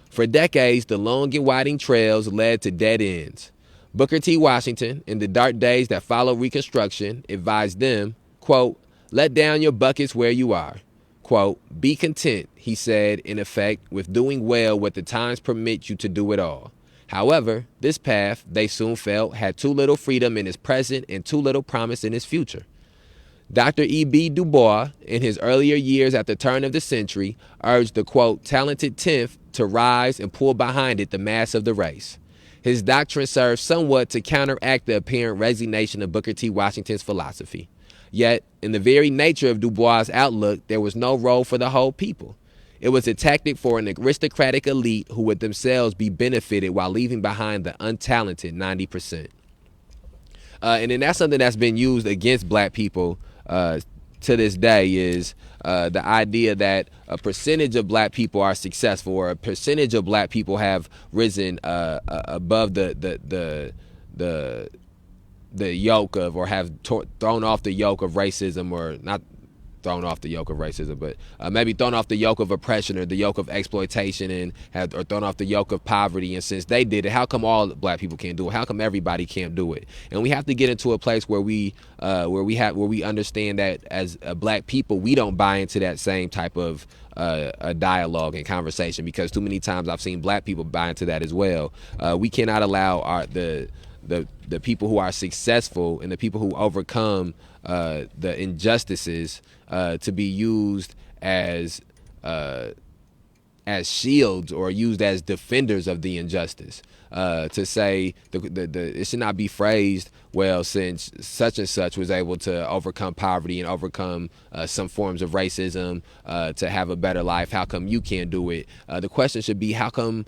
For decades, the long and winding trails led to dead ends. Booker T. Washington, in the dark days that followed Reconstruction, advised them, quote, "Let down your buckets where you are." Quote, "Be content," he said, in effect, with doing well what the times permit you to do it all. However, this path, they soon felt, had too little freedom in its present and too little promise in its future. Dr. E.B. Du Bois, in his earlier years at the turn of the century, urged the, quote, "talented tenth" to rise and pull behind it the mass of the race. His doctrine served somewhat to counteract the apparent resignation of Booker T. Washington's philosophy. Yet, in the very nature of Du Bois' outlook, there was no role for the whole people. It was a tactic for an aristocratic elite who would themselves be benefited while leaving behind the untalented 90%. And then that's something that's been used against black people to this day is the idea that a percentage of black people are successful, or a percentage of black people have risen above the the yoke of, or have thrown off the yoke of racism, or not thrown off the yoke of racism, but maybe thrown off the yoke of oppression or the yoke of exploitation, and or thrown off the yoke of poverty. And since they did it, how come all black people can't do it? How come everybody can't do it? And we have to get into a place where we understand that as black people, we don't buy into that same type of a dialogue and conversation, because too many times I've seen black people buy into that as well. We cannot allow the people who are successful and the people who overcome the injustices to be used as shields, or used as defenders of the injustice. To say it should not be phrased, well, since such and such was able to overcome poverty and overcome some forms of racism to have a better life, how come you can't do it? The question should be, how come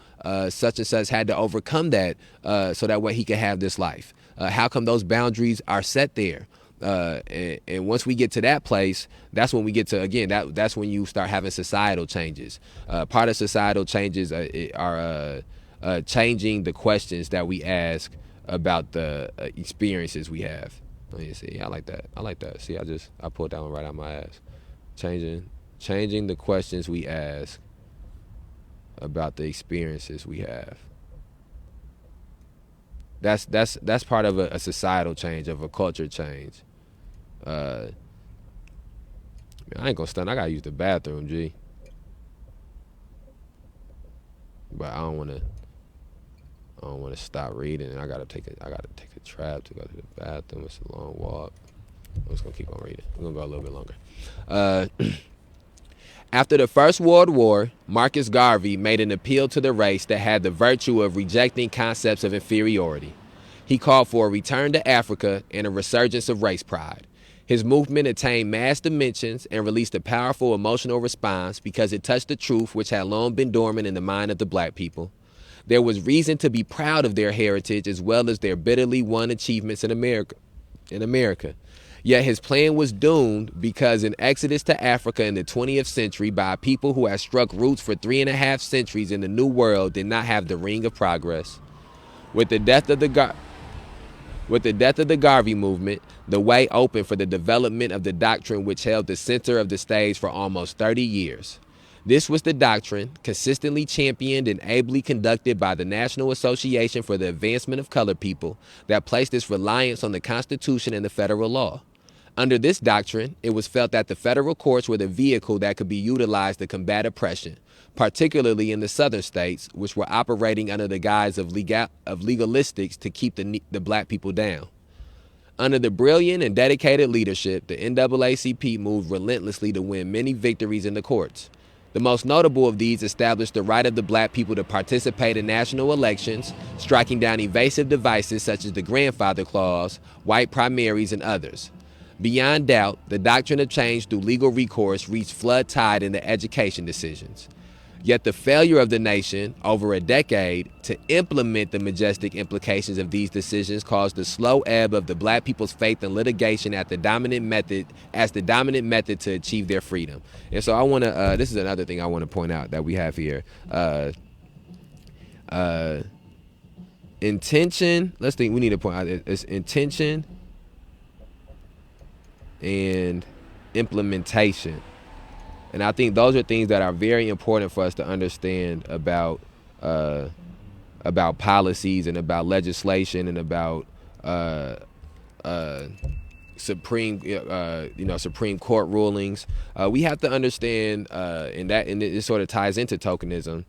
such and such had to overcome that so that way he could have this life? How come those boundaries are set there? And once we get to that place, that's when we get to, again, that's when you start having societal changes. Part of societal changes are changing the questions that we ask about the experiences we have. Let me see. I like that. See, I pulled that one right out my ass. Changing the questions we ask about the experiences we have. That's part of a societal change, of a culture change. I ain't gonna stunt. I gotta use the bathroom, G. But I don't wanna stop reading, and I gotta take a trap to go to the bathroom. It's a long walk. I'm just gonna keep on reading. I'm gonna go a little bit longer. After the First World War, Marcus Garvey made an appeal to the race that had the virtue of rejecting concepts of inferiority. He called for a return to Africa and a resurgence of race pride. His movement attained mass dimensions and released a powerful emotional response because it touched the truth which had long been dormant in the mind of the black people. There was reason to be proud of their heritage as well as their bitterly won achievements in America. Yet his plan was doomed because an exodus to Africa in the 20th century by a people who had struck roots for 3.5 centuries in the New World did not have the ring of progress. With the death of the Garvey movement, the way opened for the development of the doctrine which held the center of the stage for almost 30 years. This was the doctrine, consistently championed and ably conducted by the National Association for the Advancement of Colored People, that placed its reliance on the Constitution and the federal law. Under this doctrine, it was felt that the federal courts were the vehicle that could be utilized to combat oppression, particularly in the southern states, which were operating under the guise of legalistics to keep the black people down. Under the brilliant and dedicated leadership, the NAACP moved relentlessly to win many victories in the courts. The most notable of these established the right of the black people to participate in national elections, striking down evasive devices such as the grandfather clause, white primaries, and others. Beyond doubt, the doctrine of change through legal recourse reached flood tide in the education decisions. Yet the failure of the nation, over a decade, to implement the majestic implications of these decisions caused the slow ebb of the black people's faith in litigation as the dominant method to achieve their freedom. And so I want to, this is another thing I want to point out that we have here. Intention, we need to point out, it's intention and implementation. And I think those are things that are very important for us to understand about policies and about legislation and about Supreme Court rulings. We have to understand, and it sort of ties into tokenism.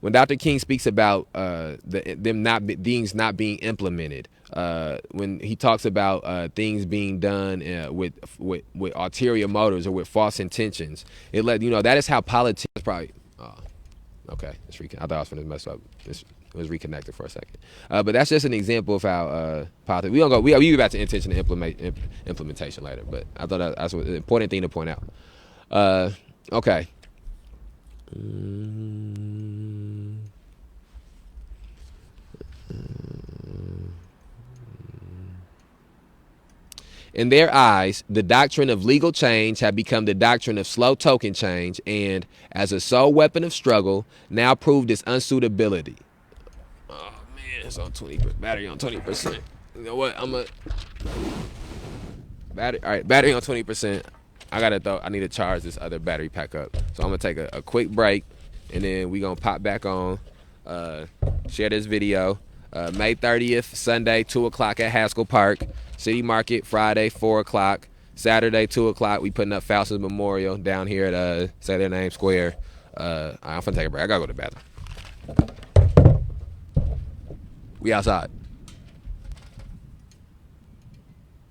When Dr. King speaks about things not being implemented, when he talks about things being done with ulterior motives or with false intentions, that is how politics probably. Okay, I thought I was going to mess up. It was reconnected for a second, but that's just an example of how politics. We get back to intention and implementation later, but I thought that's an important thing to point out. Okay. In their eyes, the doctrine of legal change had become the doctrine of slow token change and, as a sole weapon of struggle, now proved its unsuitability. Oh man, it's on 20%. Battery on 20%. You know what? Battery on 20%. I need to charge this other battery pack up. So I'm gonna take a quick break, and then we gonna pop back on. Share this video. May 30th, Sunday, 2 o'clock at Haskell Park. City Market, Friday, 4 o'clock. Saturday, 2 o'clock. We putting up Faustus Memorial down here at say their name Square. I'm finna take a break. I gotta go to the bathroom. We outside.